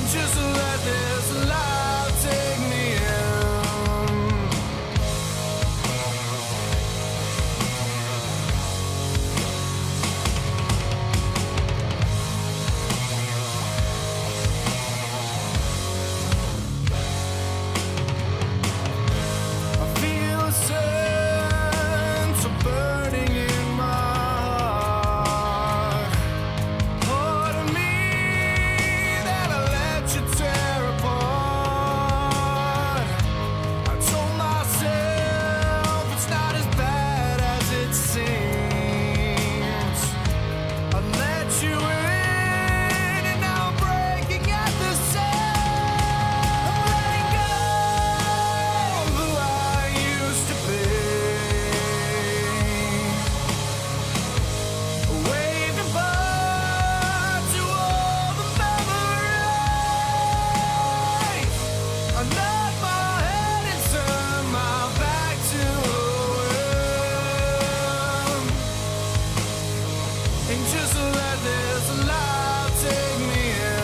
Just let this life take me in. I feel a sense of burning in my heart. Part of me that I let you tear apart. I told myself it's not as bad as it seems. I let you in and now I'm breaking at the seams. I'm letting go of who I used to be. Wave goodbye to all the memories. I nod my head and turn my back to him. And just let this life take me in.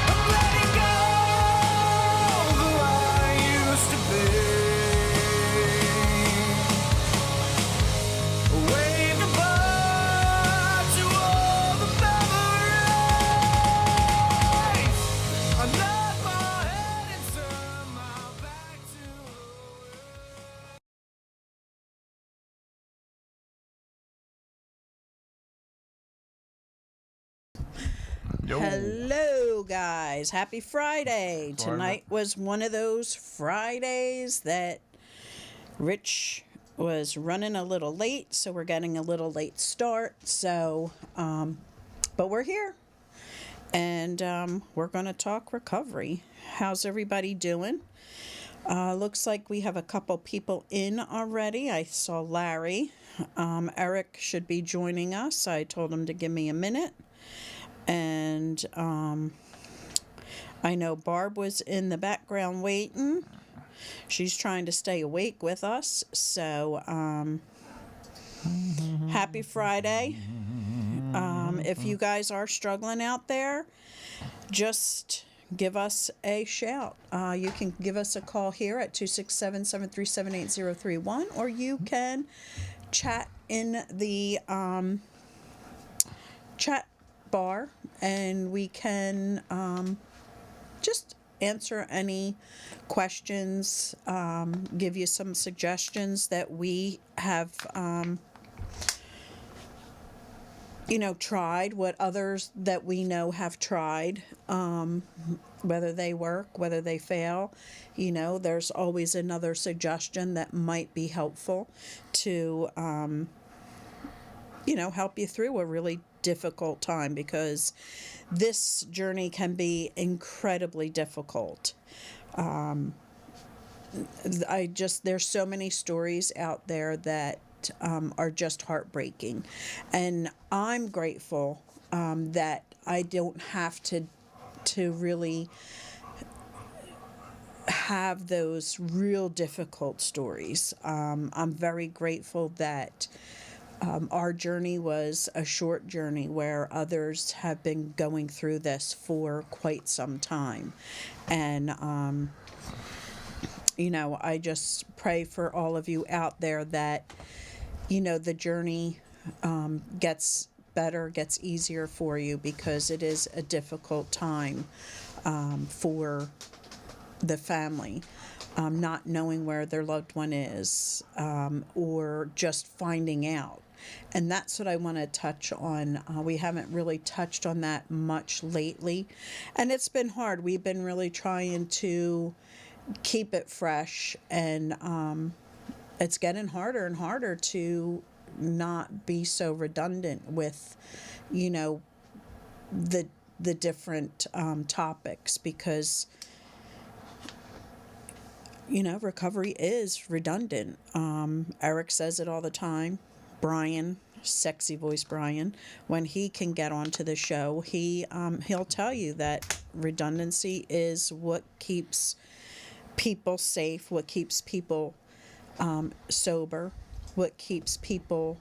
I'm letting go of who I used to be. Wave goodbye to all the memories. I nod my head and turn my back to him. Hello, guys. Happy Friday. Tonight was one of those Fridays that Rich was running a little late, so we're getting a little late start. So, but we're here. And we're going to talk recovery. How's everybody doing? Looks like we have a couple people in already. I saw Larry. Eric should be joining us. I told him to give me a minute. And I know Barb was in the background waiting. She's trying to stay awake with us. So happy Friday. If you guys are struggling out there, just give us a shout. You can give us a call here at 267-737-8031, or you can chat in the chat bar, and we can just answer any questions, give you some suggestions that we have tried, what others that we know have tried, whether they work, whether they fail. There's always another suggestion that might be helpful to help you through a really difficult time, because this journey can be incredibly difficult. There's so many stories out there that are just heartbreaking, and I'm grateful that I don't have to really have those real difficult stories. I'm very grateful that our journey was a short journey, where others have been going through this for quite some time. And, I just pray for all of you out there that, the journey gets better, gets easier for you, because it is a difficult time for the family. not knowing where their loved one is, or just finding out. And that's what I want to touch on. We haven't really touched on that much lately. And it's been hard. We've been really trying to keep it fresh. And it's getting harder and harder to not be so redundant with, you know, the different topics, because you know, recovery is redundant. Eric says it all the time. Brian, sexy voice Brian, when he can get onto the show, he'll tell you that redundancy is what keeps people safe, what keeps people sober, what keeps people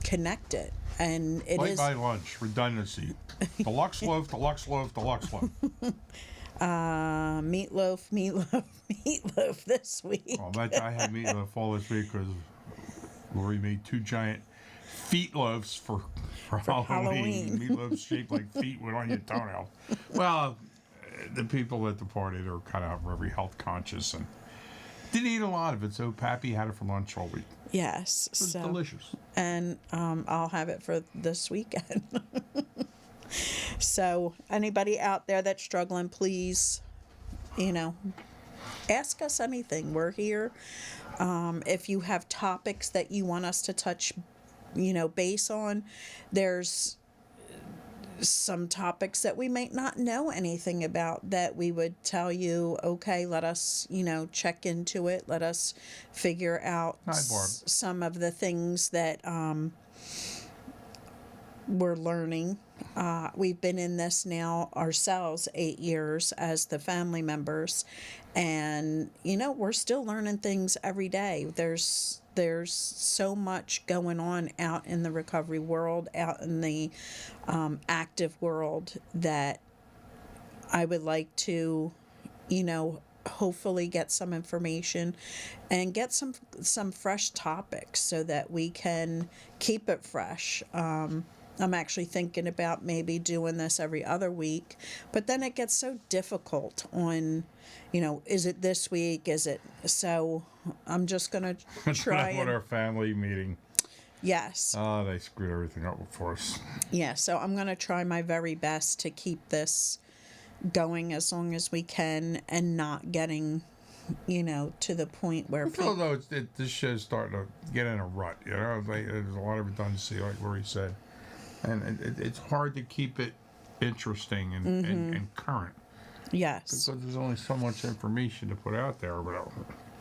connected. And it Late is night lunch, redundancy. Deluxe loaf, deluxe loaf, deluxe loaf. meatloaf, meatloaf this week. Oh, I had meatloaf all this week because Lori made 2 giant feet loaves for Halloween. Meatloafs shaped like feet went on your toenail. Well, the people at the party, they were kind of very health conscious and didn't eat a lot of it, so Pappy had it for lunch all week. Yes, It was so delicious. and I'll have it for this weekend. So anybody out there that's struggling, please, you know, ask us anything. We're here. If you have topics that you want us to touch, you know, base on, there's some topics that we might not know anything about that we would tell you, okay, let us, you know, check into it. Let us figure out Hi, Barb. some of the things that we're learning. We've been in this now ourselves 8 years as the family members, and you know, we're still learning things every day. There's so much going on out in the recovery world, out in the active world, that I would like to, you know, hopefully get some information and get some fresh topics so that we can keep it fresh. I'm actually thinking about maybe doing this every other week, but then it gets so difficult on, you know, is it this week? Is it? So I'm just going to try. What our family meeting. Yes. Oh, they screwed everything up for us. Yeah. So I'm going to try my very best to keep this going as long as we can and not getting, you know, to the point where Although this show's starting to get in a rut, you know, there's a lot of redundancy, like Lori said. And it's hard to keep it interesting and current. Yes. Because there's only so much information to put out there without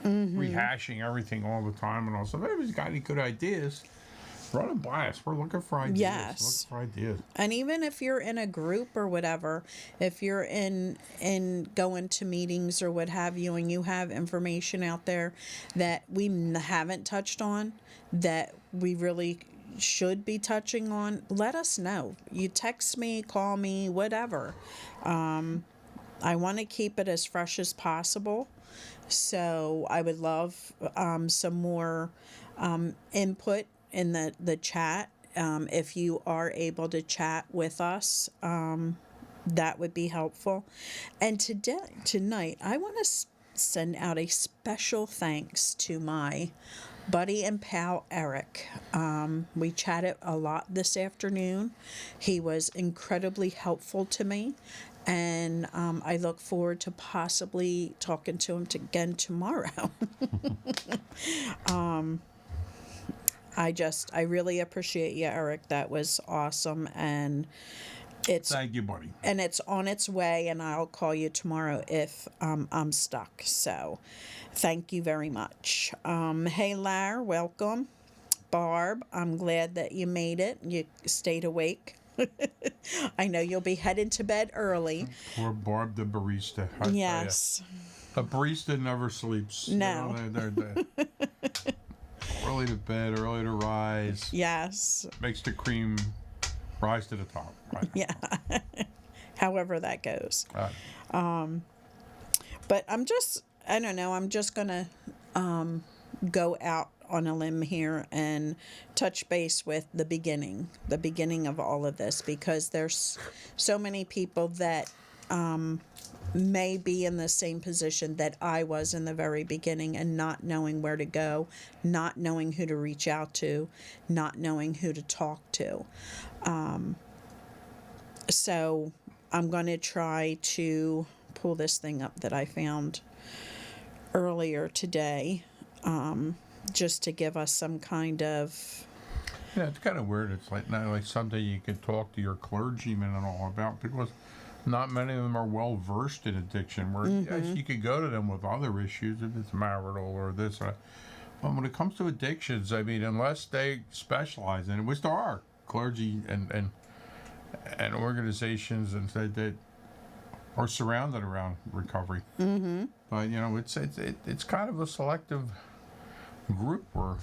rehashing everything all the time. And also, if anybody's got any good ideas, run them by us. We're looking for ideas. Yes. Looking for ideas. And even if you're in a group or whatever, if you're in going to meetings or what have you, and you have information out there that we haven't touched on, that we really should be touching on, let us know. You text me, call me, whatever. I want to keep it as fresh as possible. So I would love some more input in the chat. If you are able to chat with us, that would be helpful. And tonight, I want to send out a special thanks to my buddy and pal Eric. We chatted a lot this afternoon. He was incredibly helpful to me, and I look forward to possibly talking to him again tomorrow. I really appreciate you, Eric. That was awesome, and Thank you, buddy. and it's on its way, and I'll call you tomorrow if I'm stuck. So thank you very much. Hey, Lar, welcome. Barb, I'm glad that you made it. You stayed awake. I know you'll be heading to bed early. Poor Barb, the barista. I tell ya, Yes. a barista never sleeps. No. You know, they're early to bed, early to rise. Yes. Makes the cream rise to the top. Right? Yeah. However that goes. Right. But I'm just going to go out on a limb here and touch base with the beginning of all of this, because there's so many people that may be in the same position that I was in the very beginning and not knowing where to go, not knowing who to reach out to, not knowing who to talk to. So I'm going to try to pull this thing up that I found earlier today, just to give us some kind of... Yeah, it's kind of weird. It's like not like something you could talk to your clergyman and all about, because not many of them are well versed in addiction. Where yes, you could go to them with other issues if it's marital or this. But when it comes to addictions, I mean, unless they specialize in it, which there are clergy and organizations and that are surrounded around recovery. Mm-hmm. But you know, it's kind of a selective group where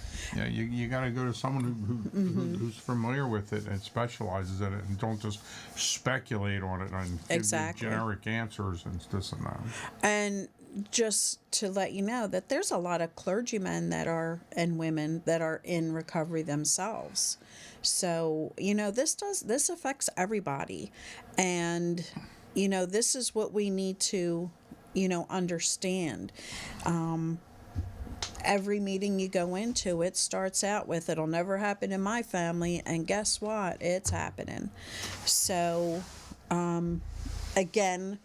you got to go to someone who's familiar with it and specializes in it, and don't just speculate on it and give you generic answers and this and that. And just to let you know that there's a lot of clergymen that are, and women that are in recovery themselves. So, you know, this affects everybody. And, you know, this is what we need to, you know, understand. Every meeting you go into, it starts out with, it'll never happen in my family, and guess what? It's happening. So, again,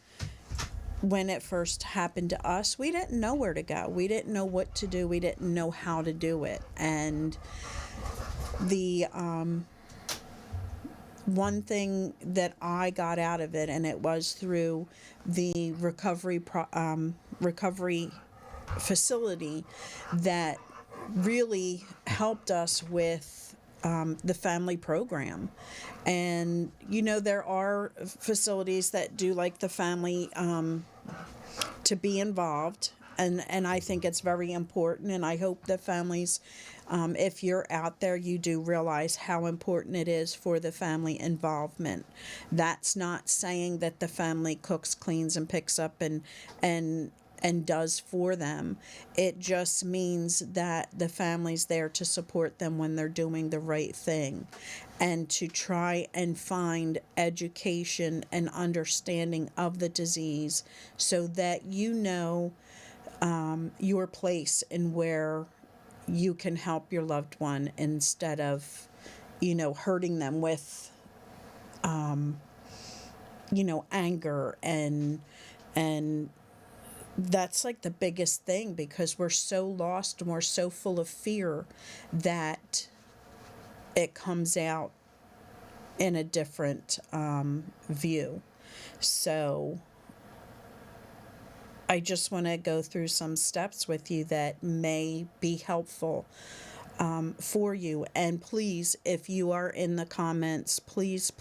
when it first happened to us, we didn't know where to go. We didn't know what to do. We didn't know how to do it. And the one thing that I got out of it, and it was through the recovery facility that really helped us with the family program. And you know, there are facilities that do like the family to be involved, and I think it's very important, and I hope that families, if you're out there, you do realize how important it is for the family involvement. That's not saying that the family cooks, cleans, and picks up and does for them. It just means that the family's there to support them when they're doing the right thing, and to try and find education and understanding of the disease so that you know your place in where you can help your loved one, instead of, you know, hurting them with you know, anger and that's like the biggest thing, because we're so lost and we're so full of fear that it comes out in a different view. So I just want to go through some steps with you that may be helpful for you. And please, if you are in the comments, please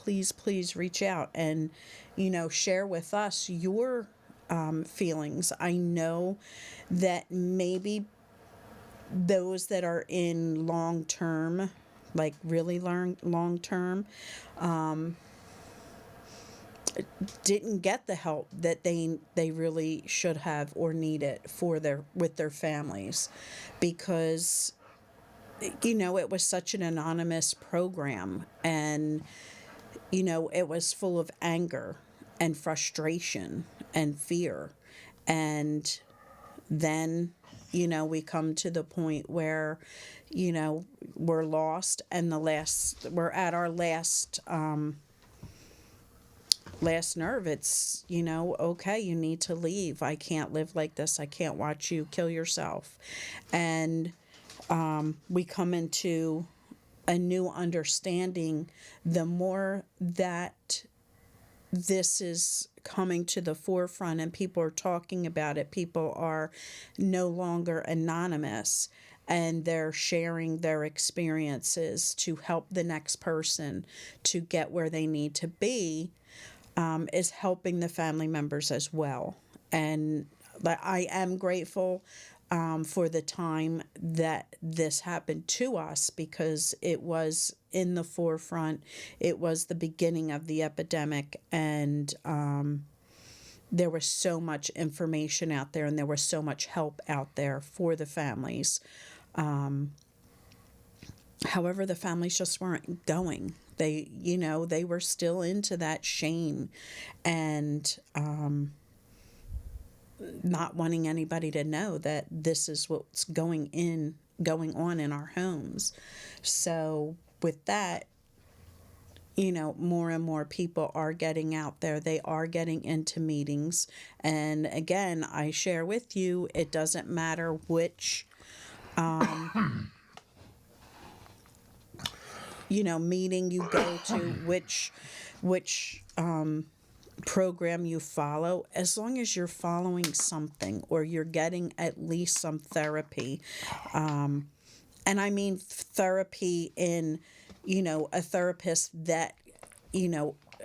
reach out and, you know, share with us your feelings. I know that maybe those that are in long term, like really long term, didn't get the help that they really should have or needed with their families, because, you know, it was such an anonymous program, and, you know, it was full of anger and frustration and fear. And then, you know, we come to the point where, you know, we're lost, and we're at our last nerve. It's, you know, okay, you need to leave. I can't live like this. I can't watch you kill yourself. And we come into a new understanding the more that this is coming to the forefront and people are talking about it. People are no longer anonymous, and they're sharing their experiences to help the next person to get where they need to be, is helping the family members as well. And I am grateful for the time that this happened to us, because it was in the forefront. It was the beginning of the epidemic, and there was so much information out there, and there was so much help out there for the families. However, the families just weren't going. They, you know, they were still into that shame, and not wanting anybody to know that this is what's going on in our homes. So with that, more and more people are getting out there. They are getting into meetings. And again, I share with you, it doesn't matter which, meeting you go to, which program you follow, as long as you're following something or you're getting at least some therapy. And I mean therapy in, a therapist that,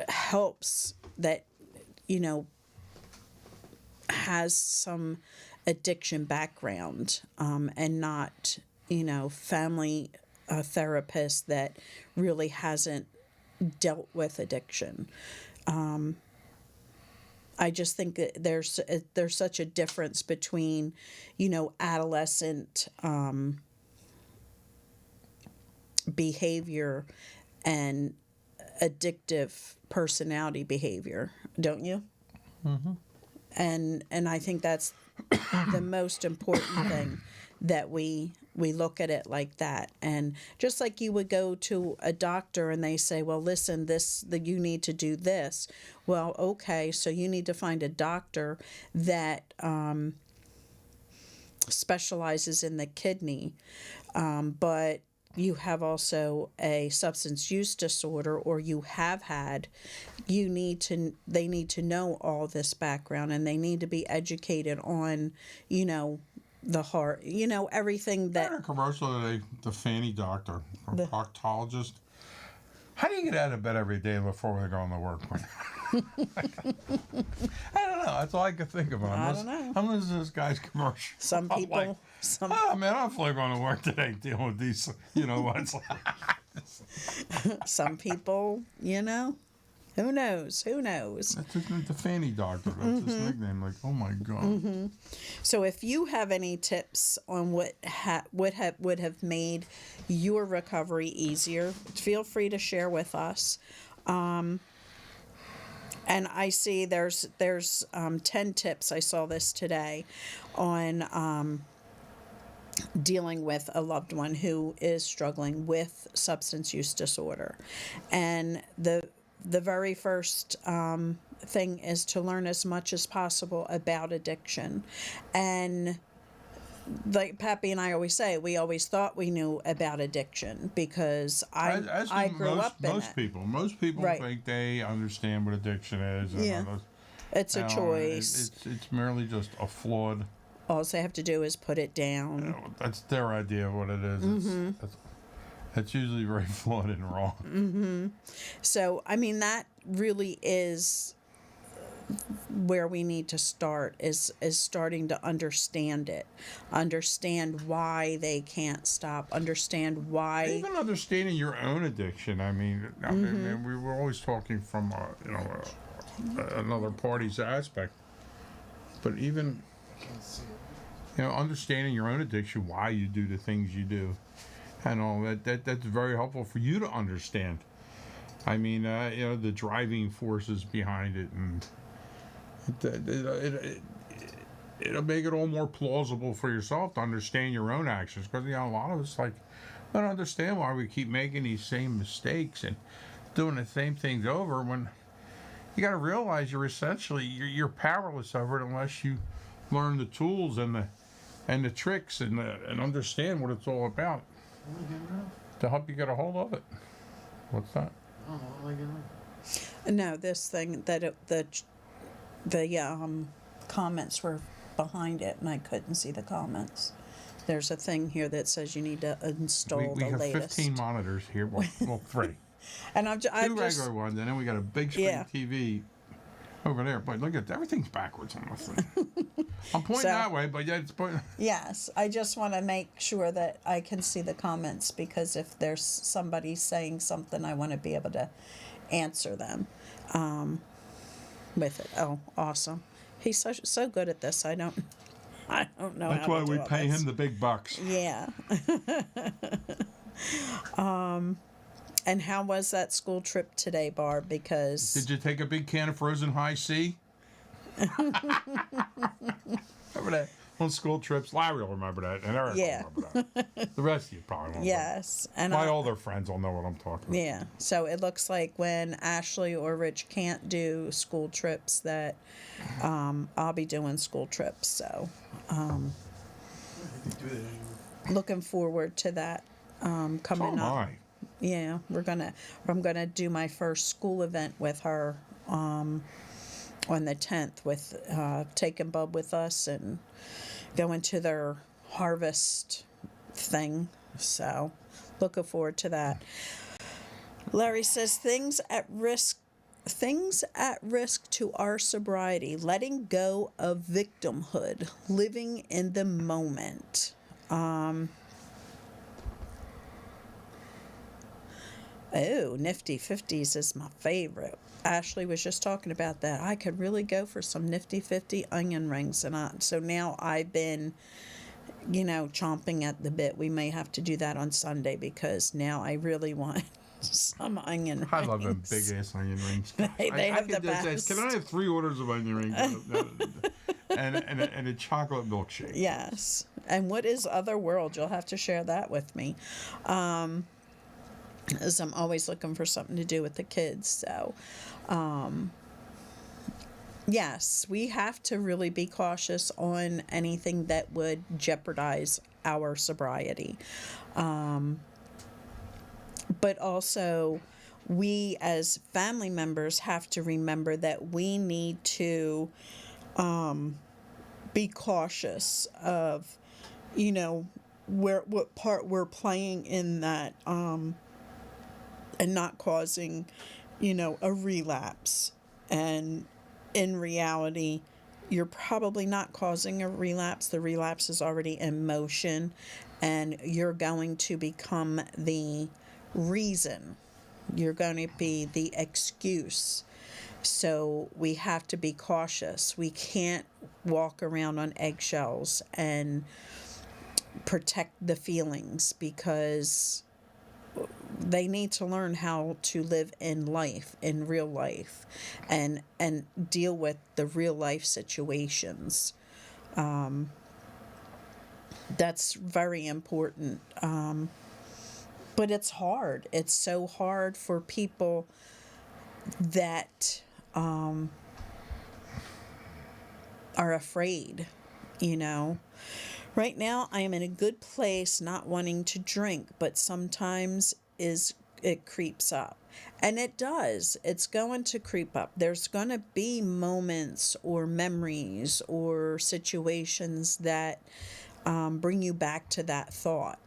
helps, that, has some addiction background, and not, family therapist that really hasn't dealt with addiction. I just think that there's such a difference between, adolescent behavior and addictive personality behavior, don't you? Mm-hmm. And I think that's the most important thing, that we look at it like that. And just like you would go to a doctor and they say, well, listen, you need to do this. Well, okay, so you need to find a doctor that specializes in the kidney, but you have also a substance use disorder, or you have had, they need to know all this background, and they need to be educated on, the heart, everything that. I heard a commercial today, the Fanny doctor, or proctologist. How do you get out of bed every day before we go to work? I don't know. That's all I could think about. I don't know. I'm listening to this guy's commercial. Some people. I'm like, oh man, I'm fully going to work today dealing with these. What's some people, who knows? That's the Fanny doctor. That's his nickname. Like, oh my god. Mm-hmm. So if you have any tips on what would have made your recovery easier, feel free to share with us. And I see there's 10 tips. I saw this today on dealing with a loved one who is struggling with substance use disorder. And the very first thing is to learn as much as possible about addiction. And like Pappy and I always say, we always thought we knew about addiction because I grew up in it. Most people Right. think they understand what addiction is. And Yeah. It's a choice. It's merely just a flawed. All they have to do is put it down. That's their idea of what it is. It's usually very flawed and wrong. So, I mean, that really is where we need to start, is starting to understand it. Understand why they can't stop. Understand why. Even understanding your own addiction. I mean, we were always talking from, another party's aspect. But even, understanding your own addiction, why you do the things you do. And all that's very helpful for you to understand. I mean, the driving forces behind it, and it'll make it all more plausible for yourself to understand your own actions. Because a lot of us don't understand why we keep making these same mistakes and doing the same things over. When you got to realize you're powerless over it unless you learn the tools and the tricks and understand what it's all about. To help you get a hold of it. What's that? No, this thing that the comments were behind it, and I couldn't see the comments. There's a thing here that says you need to install We the have latest. 15 monitors here. Well, 3. And I'm Two regular ones, and then we got a big screen TV over there. But look at everything's backwards on this thing. I'm pointing that way, but yeah, it's pointing. Yes, I just want to make sure that I can see the comments, because if there's somebody saying something, I want to be able to answer them with it. Oh, awesome! He's so good at this. I don't know. That's how why to do we all pay this. him the big bucks. Yeah. And how was that school trip today, Barb? Because Did you take a big can of frozen high C? Remember that on school trips? Larry will remember that, and Eric Yeah. will remember that. The rest of you probably won't. Yes. And My older friends will know what I'm talking about. yeah. So it looks like when Ashley or Rich can't do school trips, that I'll be doing school trips. So looking forward to that So coming am up. I. Yeah, I'm gonna do my first school event with her on the 10th with taking Bub with us and going to their harvest thing. So looking forward to that. Larry says things at risk to our sobriety, letting go of victimhood, living in the moment. Oh, Nifty 50s is my favorite. Ashley was just talking about that. I could really go for some Nifty 50 onion rings. So now I've been, chomping at the bit. We may have to do that on Sunday because now I really want some onion rings. I love them big ass onion rings. They have the could just best. say, can I have 3 orders of onion rings and a chocolate milkshake? Yes. And what is Otherworld? You'll have to share that with me. As I'm always looking for something to do with the kids. So, yes, we have to really be cautious on anything that would jeopardize our sobriety. But also, we as family members have to remember that we need to be cautious of, what part we're playing in that, and not causing, a relapse. And in reality, you're probably not causing a relapse. The relapse is already in motion, and you're going to become the reason. You're going to be the excuse. So we have to be cautious. We can't walk around on eggshells and protect the feelings, because they need to learn how to live in life, in real life, and deal with the real life situations. That's very important. But it's hard. It's so hard for people that are afraid, Right now, I am in a good place, not wanting to drink, but sometimes it creeps up. And it does. It's going to creep up. There's going to be moments or memories or situations that bring you back to that thought.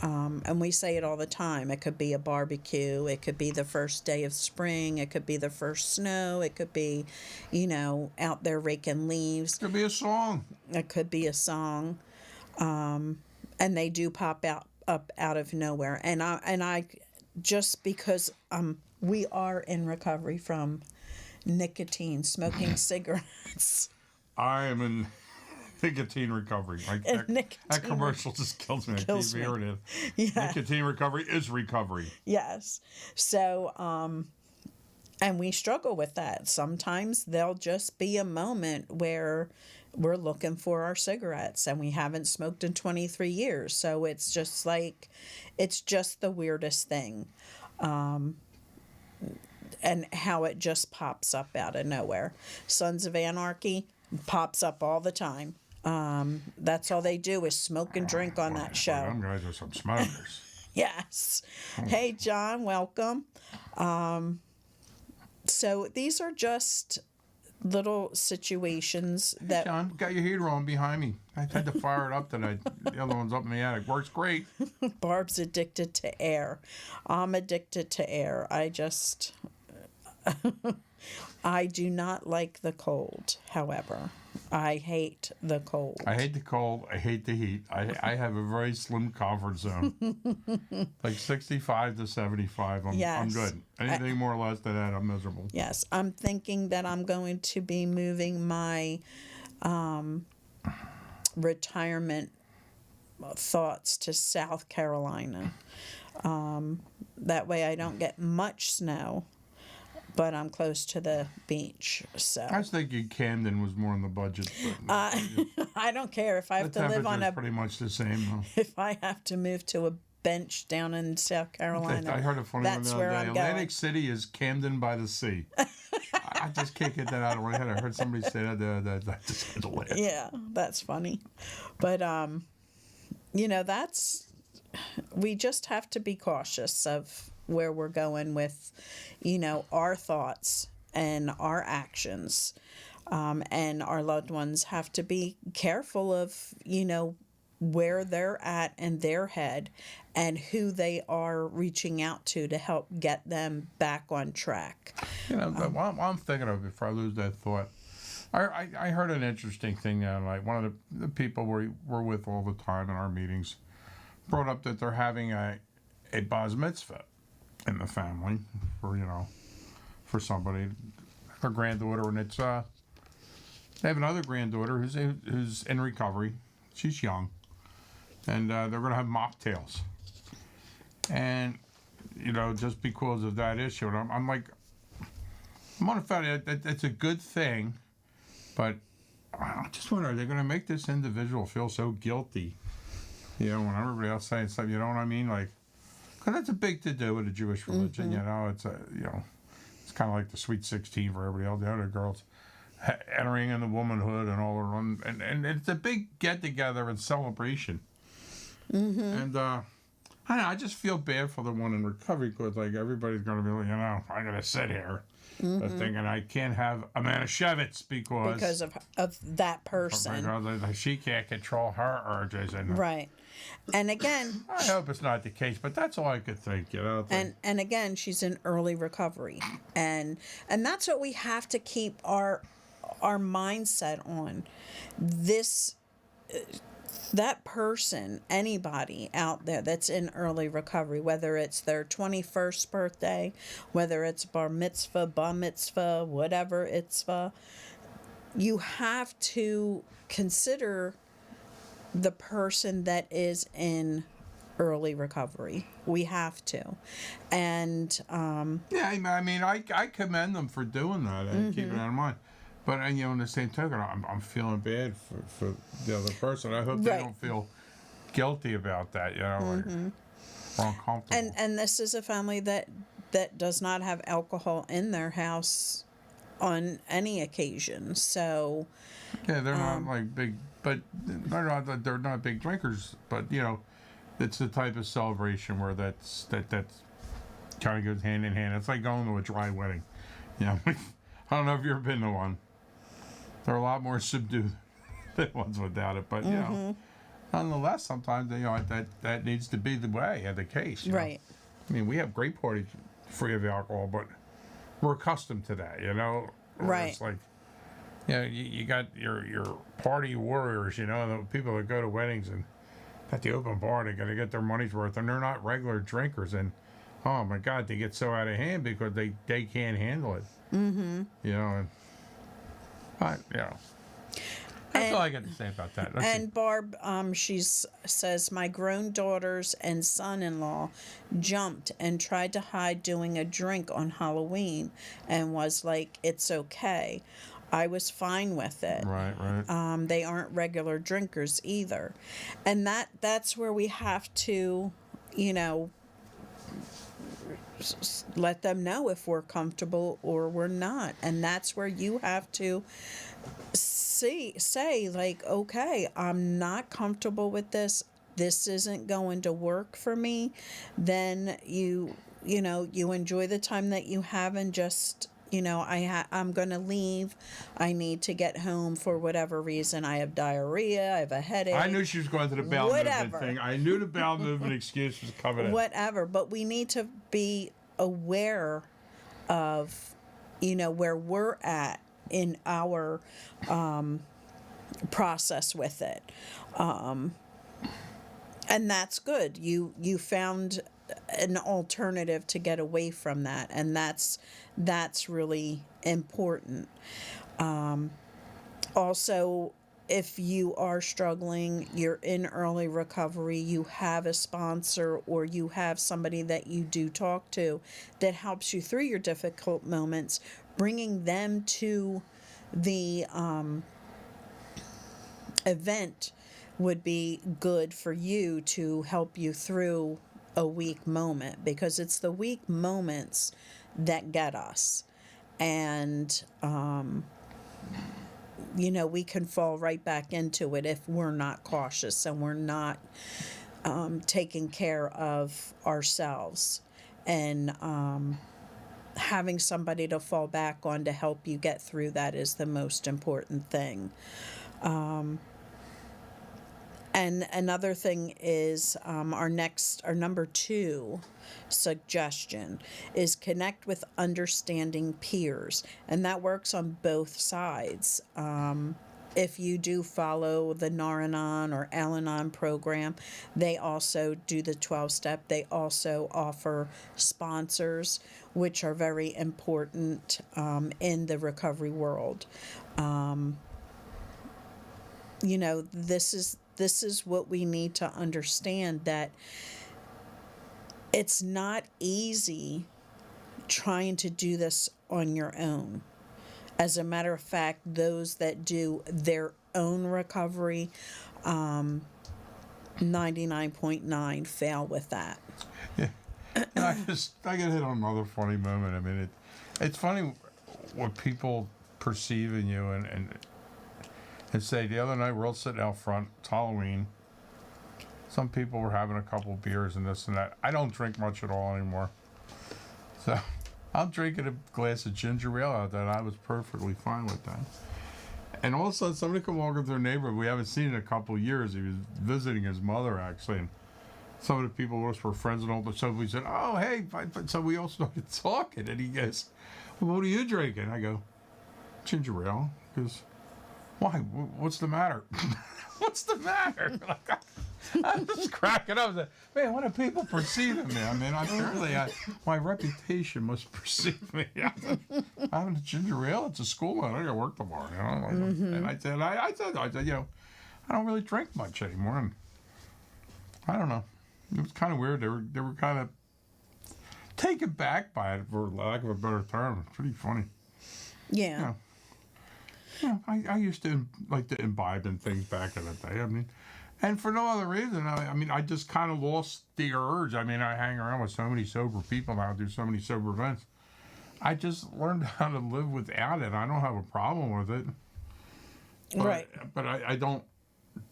And we say it all the time. It could be a barbecue. It could be the first day of spring. It could be the first snow. It could be, out there raking leaves. Could be a song. It could be a song. And they do pop up out of nowhere. And I just because we are in recovery from nicotine, smoking cigarettes. I am in nicotine recovery. Like that Nicotine commercial just kills me. I keep kills me. hearing it. Yeah. Nicotine recovery is recovery. Yes. So, and we struggle with that. Sometimes there'll just be a moment where we're looking for our cigarettes and we haven't smoked in 23 years. So it's just the weirdest thing. And how it just pops up out of nowhere. Sons of Anarchy pops up all the time. That's all they do is smoke and drink on that show. Them guys are some smokers. Yes. Hey, John, welcome. So these are just little situations that John, got your heater on behind me. I had to fire it up tonight. The other one's up in the attic. Works great. Barb's addicted to air. I'm addicted to air. I do not like the cold, however. I hate the cold. I hate the cold. I hate the heat. I have a very slim comfort zone. Like 65 to 75. I'm Yes. good. Anything more or less than that, I'm miserable. Yes, I'm thinking that I'm going to be moving my retirement thoughts to South Carolina. That way I don't get much snow, but I'm close to the beach, so I was thinking Camden was more in the budget, but I don't care if I have the to live on temperature's a pretty much the same. Though. if I have to move to a bench down in South Carolina. I heard a funny one That's the where other day. I'm going. Atlantic City is Camden by the sea. I just can't get that out of my head. I heard somebody say that. I just had to laugh. Yeah, that's funny. But you know, we just have to be cautious of where we're going with, you know, our thoughts and our actions. And our loved ones have to be careful of, you know, where they're at in their head and who they are reaching out to help get them back on track. You know, while I'm thinking of it, before I lose that thought, I heard an interesting thing. Like one of the people we're with all the time in our meetings brought up that they're having a bar mitzvah in the family for somebody, her granddaughter, and it's they have another granddaughter who's in recovery. She's young, and they're going to have mocktails. And you know, just because of that issue, and I'm like, I'm on the fact that it's a good thing, but I just wonder, are they going to make this individual feel so guilty? You know, when everybody else saying stuff, you know what I mean? Like, because that's a big to do with the Jewish religion. You know, it's it's kind of like the Sweet 16 for everybody else. The other girls entering into womanhood and all around, and it's a big get together and celebration. And I don't know, I just feel bad for the one in recovery because like everybody's going to be like, you know, I'm going to sit here thinking I can't have a Manischewitz because of that person. Because she can't control her urges. And Right. And again, I hope it's not the case, but that's all I could think, you know. and again, she's in early recovery. And that's what we have to keep our mindset on. That person, anybody out there that's in early recovery, whether it's their 21st birthday, whether it's bar mitzvah, whatever itzvah, you have to consider the person that is in early recovery. We have to. And yeah, I mean, I commend them for doing that and keeping that in mind. But you know, in the same token, I'm feeling bad for the other person. I hope they don't feel guilty about that, you know, or uncomfortable. And this is a family that does not have alcohol in their house on any occasion. So yeah, they're not like big, but they're not big drinkers. But you know, it's the type of celebration where that's kind of goes hand in hand. It's like going to a dry wedding. You know, I don't know if you've ever been to one. They're a lot more subdued than ones without it, but you know, nonetheless, sometimes you know that needs to be the way and the case. You know? I mean, we have great parties free of alcohol, but we're accustomed to that, you know. It's like, you know, you got your party warriors, you know, the people that go to weddings and at the open bar, they're gonna get their money's worth, and they're not regular drinkers, and oh my God, they get so out of hand because they can't handle it. You know, you know, that's all I got to say about that. And Barb, she says, my grown daughters and son-in-law jumped and tried to hide doing a drink on Halloween and was like, it's okay. I was fine with it. Right. They aren't regular drinkers either. And that's where we have to, you know, let them know if we're comfortable or we're not. And that's where you have to say like, okay, I'm not comfortable with this. This isn't going to work for me. Then you enjoy the time that you have and just, you know, I'm going to leave. I need to get home for whatever reason. I have diarrhea. I have a headache. I knew she was going to the bowel movement thing. I knew the bowel movement excuse was coming in. Whatever. But we need to be aware of, you know, where we're at in our process with it. And that's good. You found an alternative to get away from that, and that's really important. Also, if you are struggling, you're in early recovery, you have a sponsor or you have somebody that you do talk to that helps you through your difficult moments, bringing them to the event would be good for you to help you through a weak moment, because it's the weak moments that get us. And we can fall right back into it if we're not cautious and we're not taking care of ourselves. And having somebody to fall back on to help you get through that is the most important thing. And another thing is our number 2 suggestion is connect with understanding peers. And that works on both sides. If you do follow the Nar-Anon or Al-Anon program, they also do the 12-step. They also offer sponsors, which are very important in the recovery world. This is what we need to understand, that it's not easy trying to do this on your own. As a matter of fact, those that do their own recovery, 99.9 fail with that. Yeah. I get hit on another funny moment. I mean, it's funny what people perceive in you and say. The other night we're all sitting out front. It's Halloween. Some people were having a couple beers and this and that. I don't drink much at all anymore. So I'm drinking a glass of ginger ale out there, and I was perfectly fine with that. And all of a sudden, somebody come walking through the neighborhood. We haven't seen in a couple of years. He was visiting his mother, actually. And some of the people with us were friends and all. So we said, oh, hey. So we all started talking. And he goes, well, what are you drinking? I go, ginger ale. He goes, why? What's the matter? What's the matter? I'm just cracking up. I was like, man, what do people perceive of me? I mean, apparently my reputation must perceive me. I'm having a ginger ale. It's a school night. I got to work tomorrow. And I said, I said, I don't really drink much anymore. And I don't know. It was kind of weird. They were kind of taken back by it, for lack of a better term. It's pretty funny. Yeah. Yeah, I used to like to imbibe in things back in the day. I mean, and for no other reason. I just kind of lost the urge. I mean, I hang around with so many sober people now, do so many sober events. I just learned how to live without it. I don't have a problem with it. Right. But I don't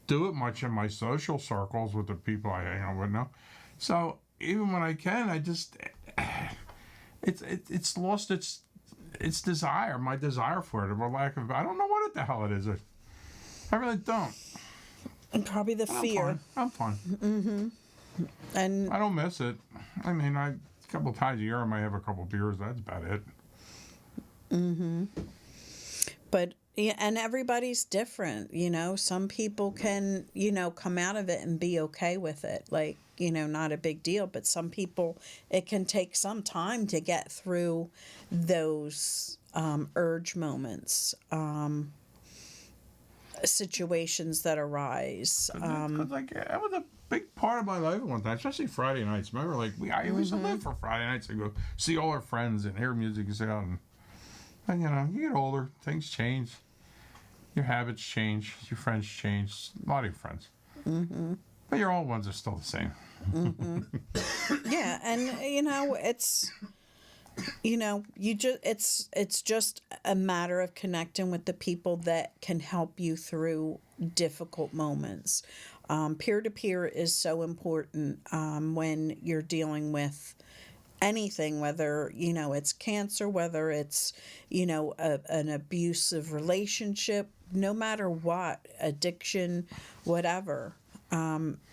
do it much in my social circles with the people I hang out with now. So even when I can, I just it's lost its desire, my desire for it, or lack of. I don't know what the hell it is. I really don't. And probably the fear. I'm fine. Mm-hmm. And I don't miss it. I mean, a couple times a year I might have a couple beers. That's about it. Mm-hmm. But yeah, and everybody's different. Some people can come out of it and be okay with it, like not a big deal. But some people, it can take some time to get through those urge moments, situations that arise. Because that was a big part of my life one time, especially Friday nights. Remember, I used to live for Friday nights and go see all our friends and hear music and sit out. And you get older, things change. Your habits change. Your friends change. A lot of your friends. Mm-hmm. But your old ones are still the same. Mm-hmm. Yeah, and it's it's just a matter of connecting with the people that can help you through difficult moments. Peer-to-peer is so important when you're dealing with anything, whether it's cancer, whether it's an abusive relationship, no matter what, addiction, whatever.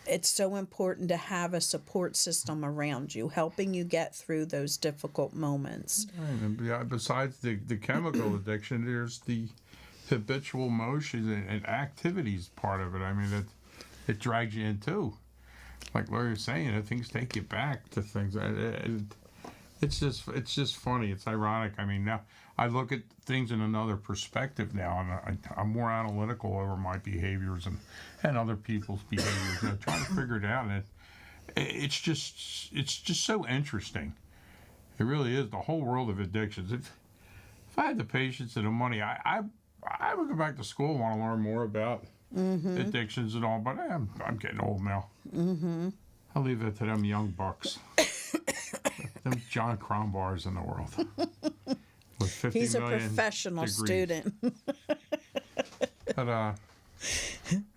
It's so important to have a support system around you, helping you get through those difficult moments. Right. And besides the chemical addiction, there's the habitual motions and activities part of it. I mean, it drags you in too. Like Lori was saying, things take you back to things. It's just funny. It's ironic. I mean, now I look at things in another perspective now, and I'm more analytical over my behaviors and other people's behaviors, trying to figure it out. And it's just so interesting. It really is the whole world of addictions. If I had the patience and the money, I would go back to school and want to learn more about addictions and all. But I'm getting old now. Mm-hmm. I'll leave it to them young bucks, them John Crombars in the world. With 50 He's a million professional degrees. student. But I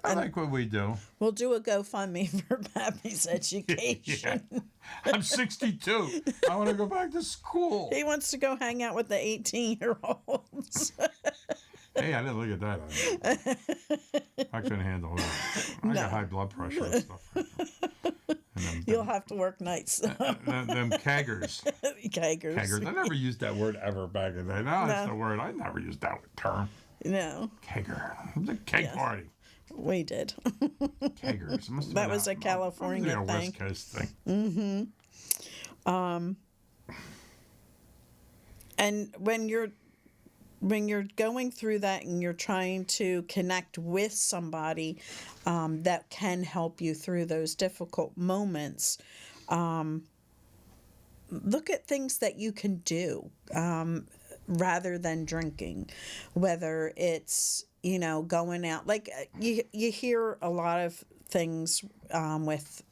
like what we do. We'll do a GoFundMe for Pappy's education. Yeah. I'm 62. I want to go back to school. He wants to go hang out with the 18-year-olds. Hey, I didn't look at that. I couldn't handle that. I got high blood pressure and stuff. And them, You'll have to work nights. them keggers. Keggers. Keggers. I never used that word ever back in the day. No, that's the word. I never used that term. No, Kegger. It was a keg Yes. party. we did. Keggers. It must have That been was a California must have been thing. a West Coast thing. And when you're going through that and you're trying to connect with somebody that can help you through those difficult moments, look at things that you can do rather than drinking, whether it's going out. Like you hear a lot of things with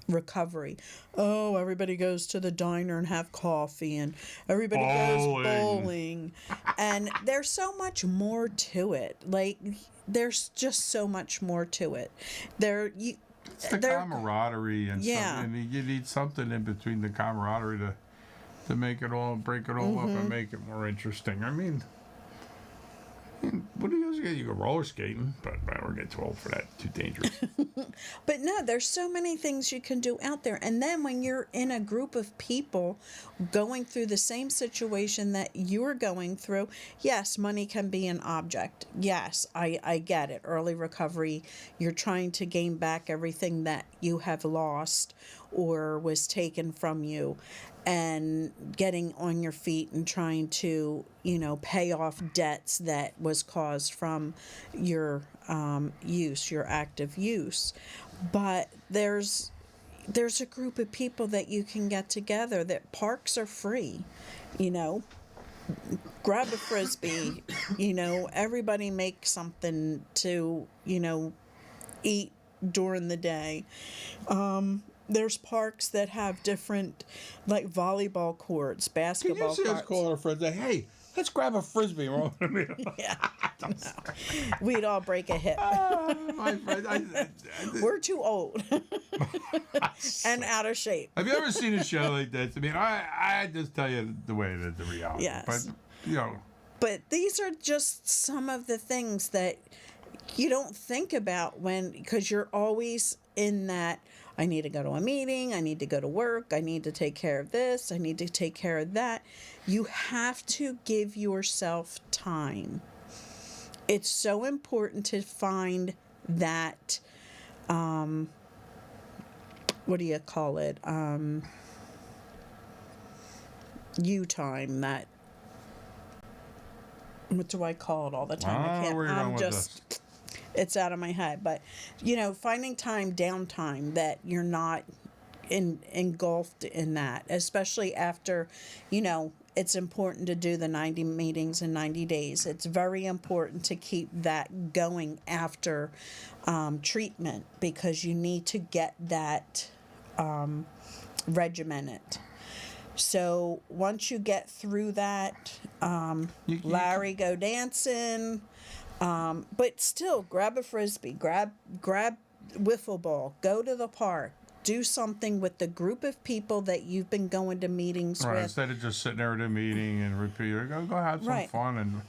recovery. Oh, everybody goes to the diner and have coffee, and everybody goes bowling. And there's so much more to it. Like, there's just so much more to it. It's the camaraderie and Yeah. something. You need something in between the camaraderie to make it all, break it all up and make it more interesting. I mean, what do you guys get? You go roller skating, but we're getting too old for that. Too dangerous. But no, there's so many things you can do out there. And then when you're in a group of people going through the same situation that you're going through, yes, money can be an object. Yes, I get it. Early recovery, you're trying to gain back everything that you have lost or was taken from you, and getting on your feet and trying to, pay off debts that was caused from your use, your active use. But there's a group of people that you can get together. That parks are free, grab a frisbee, everybody make something to, eat during the day. There's parks that have different, like volleyball courts, Can basketball you see us courts. call our friends? Say, hey, let's grab a frisbee. Yeah, no. We'd all break a hip. My friend, We're too old and out of shape. have you ever seen a show like that? I mean, I just tell you the way it is, the reality. Yes. But But these are just some of the things that you don't think about because you're always in that, I need to go to a meeting, I need to go to work, I need to take care of this, I need to take care of that. You have to give yourself time. It's so important to find that, what do you call it? You time, that, what do I call it all the time? I don't know where you're going with this. It's out of my head. But, finding downtime that you're not engulfed in that, especially after, it's important to do the 90 meetings in 90 days. It's very important to keep that going after treatment, because you need to get that regimented. So once you get through that, Larry, go dancing. But still, grab a frisbee, grab wiffle ball, go to the park, do something with the group of people that you've been going to meetings right, with. instead of just sitting there at a meeting and repeat, go have some Right. fun and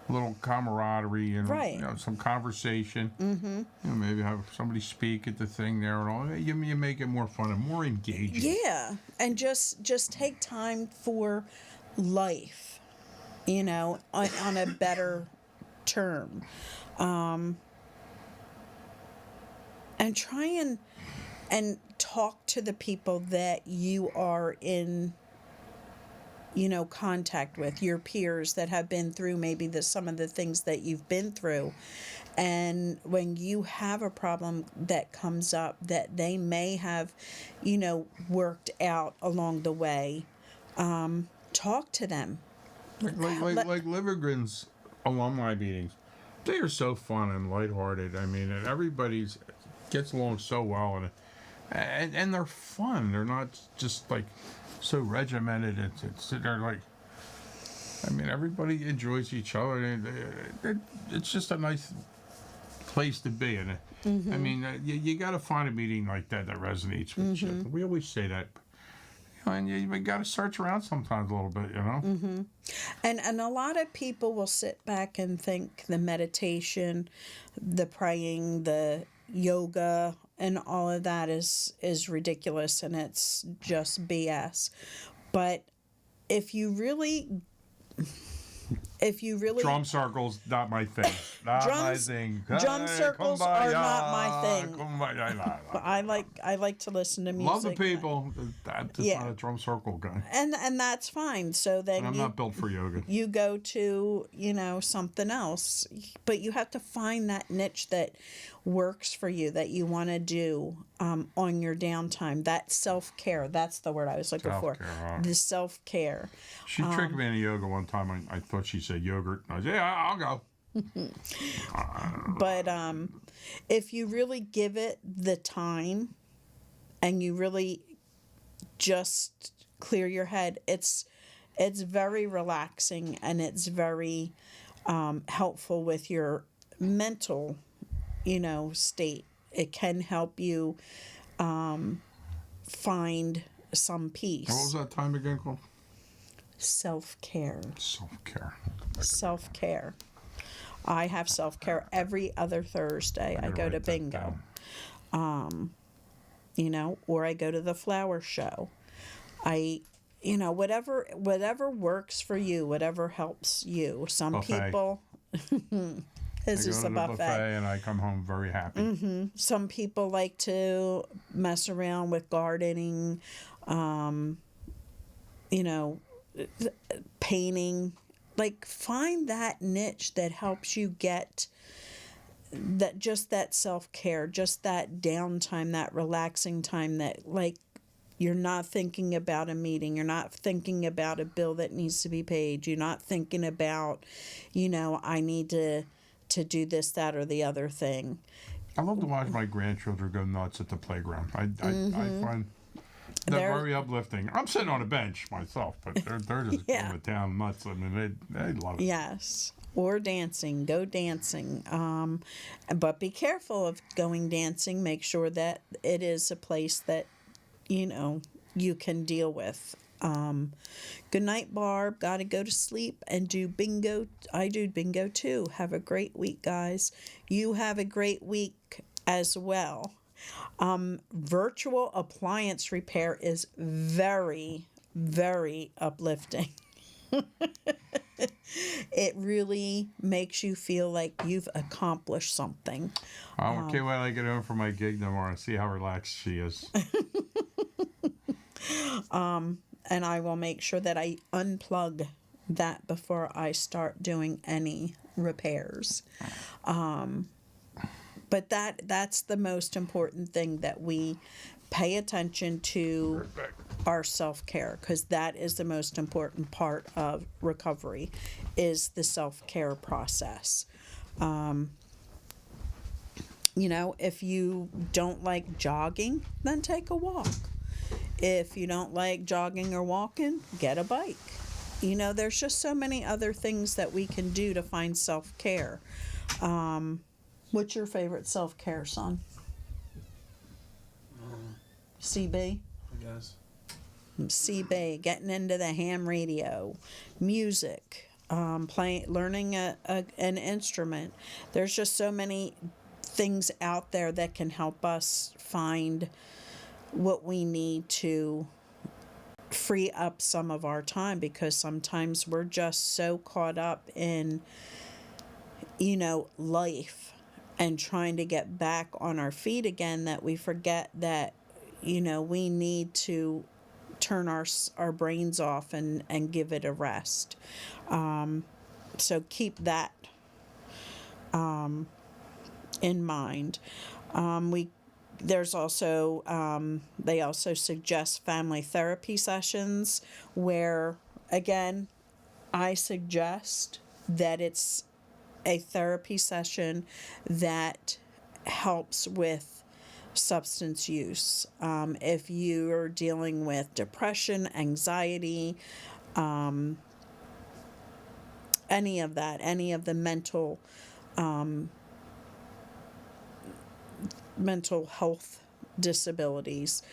a little camaraderie and Right. some conversation. Mm-hmm. Maybe have somebody speak at the thing there and all. You make it more fun and more engaging. Yeah, and just take time for life, on a better term, and try and talk to the people that you are in contact with your peers that have been through maybe some of the things that you've been through. And when you have a problem that comes up that they may have, worked out along the way, talk to them. Like Livergren's alumni meetings. They are so fun and lighthearted. I mean, and everybody's gets along so well, and they're fun. They're not just like so regimented. They're like, I mean, everybody enjoys each other, and it's just a nice place to be. And I mean, you got to find a meeting like that resonates with you. We always say that. And you got to search around sometimes a little bit, And a lot of people will sit back and think the meditation, the praying, the yoga, and all of that is ridiculous and it's just BS. But if you really drum circles, not my thing. Not my thing. Drum circles are not my thing. Kumbaya. But I like to listen to music. Love the people. I'm just not a drum circle guy. And that's fine. So then And I'm not built for yoga. you go to, something else. But you have to find that niche that works for you, that you want to do on your downtime. That self-care. That's the word I was looking for. The self-care. She tricked me into yoga one time. I thought she said yogurt. I said, yeah, I'll go. But if you really give it the time and you really just clear your head, it's very relaxing and it's very helpful with your mental, state. It can help you find some peace. What was that time again called? Self-care. Self-care. Self-care. I have self-care every other Thursday. I go to bingo. Or I go to the flower show. Whatever works for you, whatever helps you. Some buffet. People His is a buffet. And I come home very happy. Some people like to mess around with gardening, painting. Like, find that niche that helps you get that self-care, just that downtime, that relaxing time, that, like, you're not thinking about a meeting. You're not thinking about a bill that needs to be paid. You're not thinking about, I need to do this, that, or the other thing. I love to watch my grandchildren go nuts at the playground. I find that very uplifting. I'm sitting on a bench myself, but they're just going to town nuts. I mean, they love it. Yes. Or dancing. Go dancing. But be careful of going dancing. Make sure that it is a place that, you can deal with. Good night, Barb. Got to go to sleep and do bingo. I do bingo too. Have a great week, guys. You have a great week as well. Virtual appliance repair is very, very uplifting. It really makes you feel like you've accomplished something. I can't wait till I get home from my gig tomorrow and see how relaxed she is. And I will make sure that I unplug that before I start doing any repairs. But that's the most important thing, that we pay attention to our self-care, because that is the most important part of recovery, is the self-care process. If you don't like jogging, then take a walk. If you don't like jogging or walking, get a bike. There's just so many other things that we can do to find self-care. What's your favorite self-care, son? CB? I guess. CB, getting into the ham radio, music, learning an instrument. There's just so many things out there that can help us find what we need to free up some of our time, because sometimes we're just so caught up in, life and trying to get back on our feet again, that we forget that, we need to turn our brains off and give it a rest. So keep that in mind. There's also they also suggest family therapy sessions where, again, I suggest that it's a therapy session that helps with substance use. If you are dealing with depression, anxiety, any of the mental health disabilities,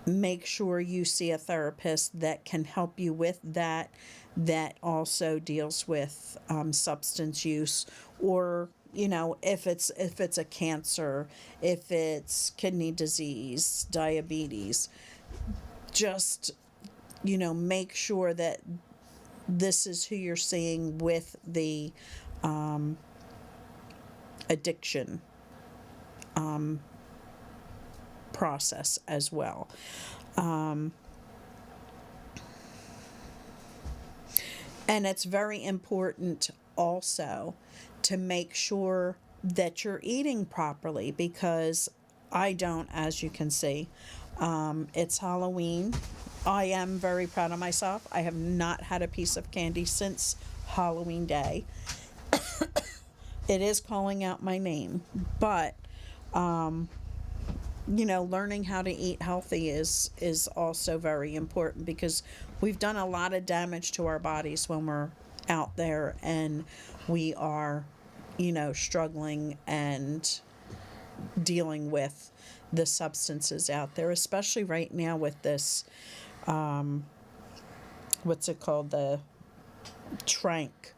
make sure you see a therapist that can help you with that also deals with substance use, or if it's a cancer, if it's kidney disease, diabetes, just make sure that this is who you're seeing with the addiction process as well. And it's very important also to make sure that you're eating properly, because I don't, as you can see. It's Halloween. I am very proud of myself. I have not had a piece of candy since Halloween Day. It is calling out my name, but learning how to eat healthy is also very important, because we've done a lot of damage to our bodies when we're out there and we are struggling and dealing with the substances out there, especially right now with this what's it called, the trank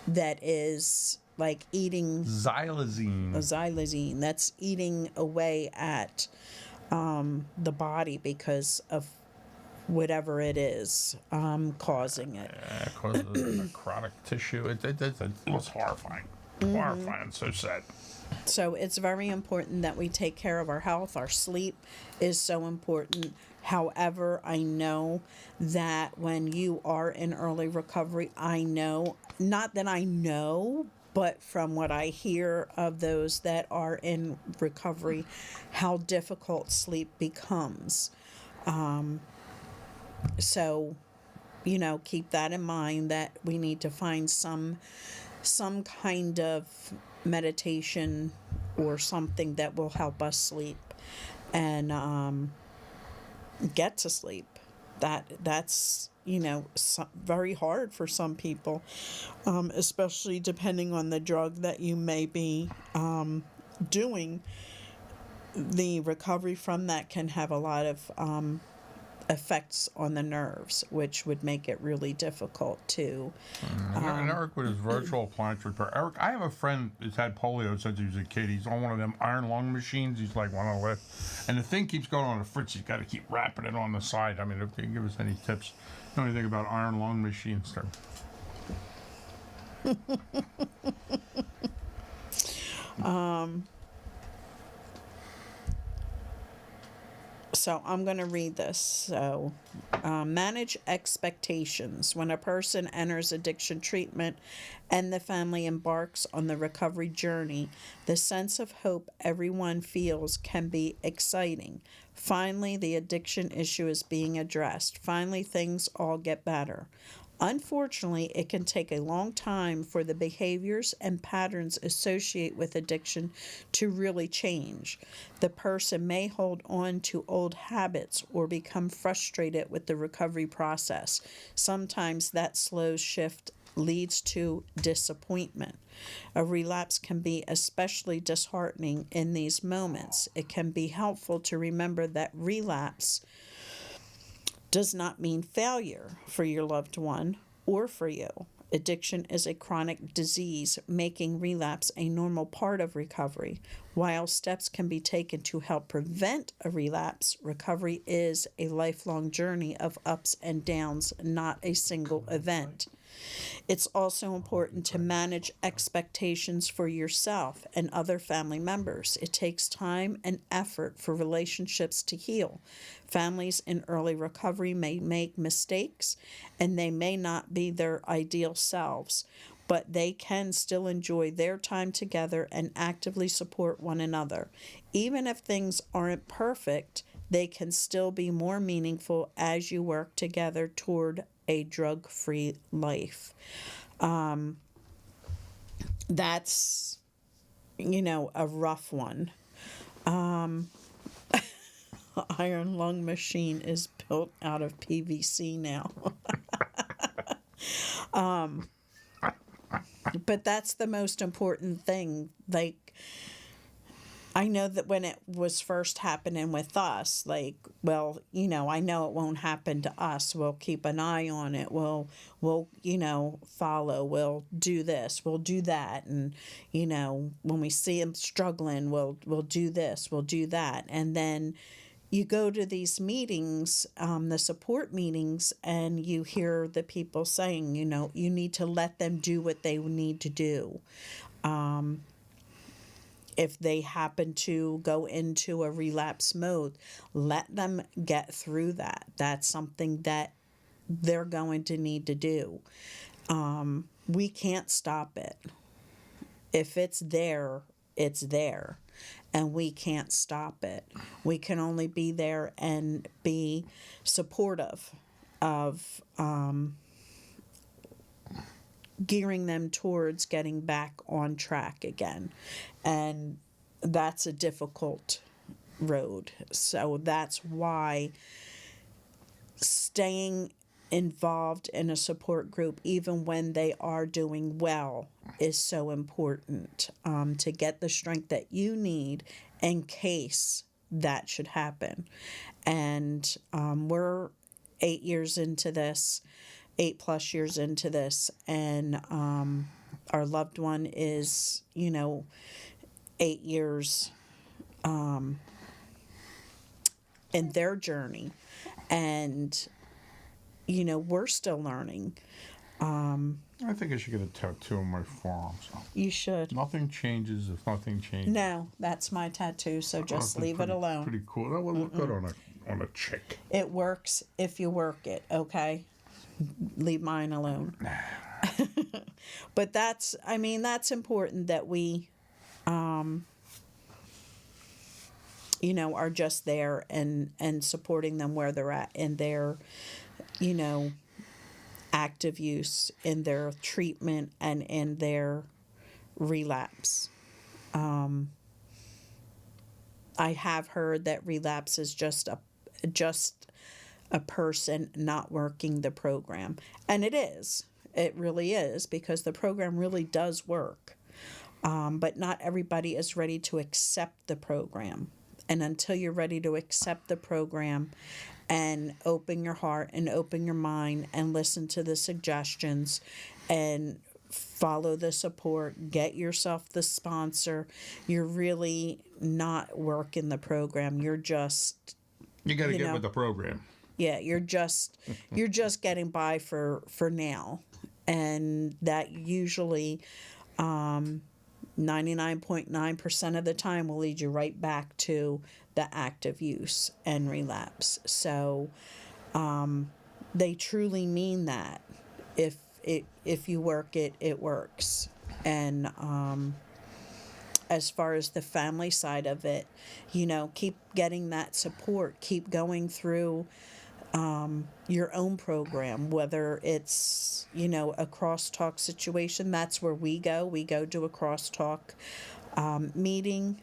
that is like eating xylazine that's eating away at the body because of whatever it is causing it. It causes necrotic tissue. It was horrifying. Horrifying, so sad. So it's very important that we take care of our health. Our sleep is so important. However, I know that when you are in early recovery, but from what I hear of those that are in recovery, how difficult sleep becomes. So, keep that in mind, that we need to find some kind of meditation or something that will help us sleep and get to sleep. That's very hard for some people, especially depending on the drug that you may be doing. The recovery from that can have a lot of effects on the nerves, which would make it really difficult to. And Eric with his virtual appliance repair. Eric, I have a friend who's had polio since he was a kid. He's on one of them iron lung machines. He's like one on the left, and the thing keeps going on the fritz. He's got to keep wrapping it on the side. I mean, if they can give us any tips, know anything about iron lung machines, sir? So I'm going to read this. So, manage expectations. When a person enters addiction treatment and the family embarks on the recovery journey, the sense of hope everyone feels can be exciting. Finally, the addiction issue is being addressed. Finally, things all get better. Unfortunately, it can take a long time for the behaviors and patterns associated with addiction to really change. The person may hold on to old habits or become frustrated with the recovery process. Sometimes that slow shift leads to disappointment. A relapse can be especially disheartening in these moments. It can be helpful to remember that relapse does not mean failure for your loved one or for you. Addiction is a chronic disease, making relapse a normal part of recovery. While steps can be taken to help prevent a relapse, recovery is a lifelong journey of ups and downs, not a single event. It's also important to manage expectations for yourself and other family members. It takes time and effort for relationships to heal. Families in early recovery may make mistakes and they may not be their ideal selves, but they can still enjoy their time together and actively support one another. Even if things aren't perfect, they can still be more meaningful as you work together toward a drug-free life. That's, a rough one. Iron lung machine is built out of PVC now. But that's the most important thing. Like, I know that when it was first happening with us, like, well, I know it won't happen to us. We'll keep an eye on it. We'll follow. We'll do this. We'll do that. And, when we see them struggling, we'll do this. We'll do that. And then you go to these meetings, the support meetings, and you hear the people saying, you need to let them do what they need to do. If they happen to go into a relapse mode, let them get through that. That's something that they're going to need to do. We can't stop it. If it's there, it's there. And we can't stop it. We can only be there and be supportive of gearing them towards getting back on track again. And that's a difficult road. So that's why staying involved in a support group, even when they are doing well, is so important, to get the strength that you need in case that should happen. And we're 8 years into this. 8+ years into this, and our loved one is, 8 years in their journey, and we're still learning. I think I should get a tattoo on my forearm. So. You should. Nothing changes if nothing changes. No, that's my tattoo, so just leave it alone. Pretty cool. That would look good on a chick. It works if you work it, okay? Leave mine alone. But that's important that we, are just there and supporting them where they're at in their, active use, in their treatment, and in their relapse. I have heard that relapse is just a person not working the program. And it is. It really is, because the program really does work. But not everybody is ready to accept the program. And until you're ready to accept the program and open your heart and open your mind and listen to the suggestions and follow the support, get yourself the sponsor, you're really not working the program. You're just... You got to get with the program. Yeah, you're just getting by for now, and that usually 99.9% of the time will lead you right back to the active use and relapse. So they truly mean that. If you work it, it works. And as far as the family side of it, keep getting that support. Keep going through your own program, whether it's, a crosstalk situation. That's where we go. We go to a crosstalk meeting.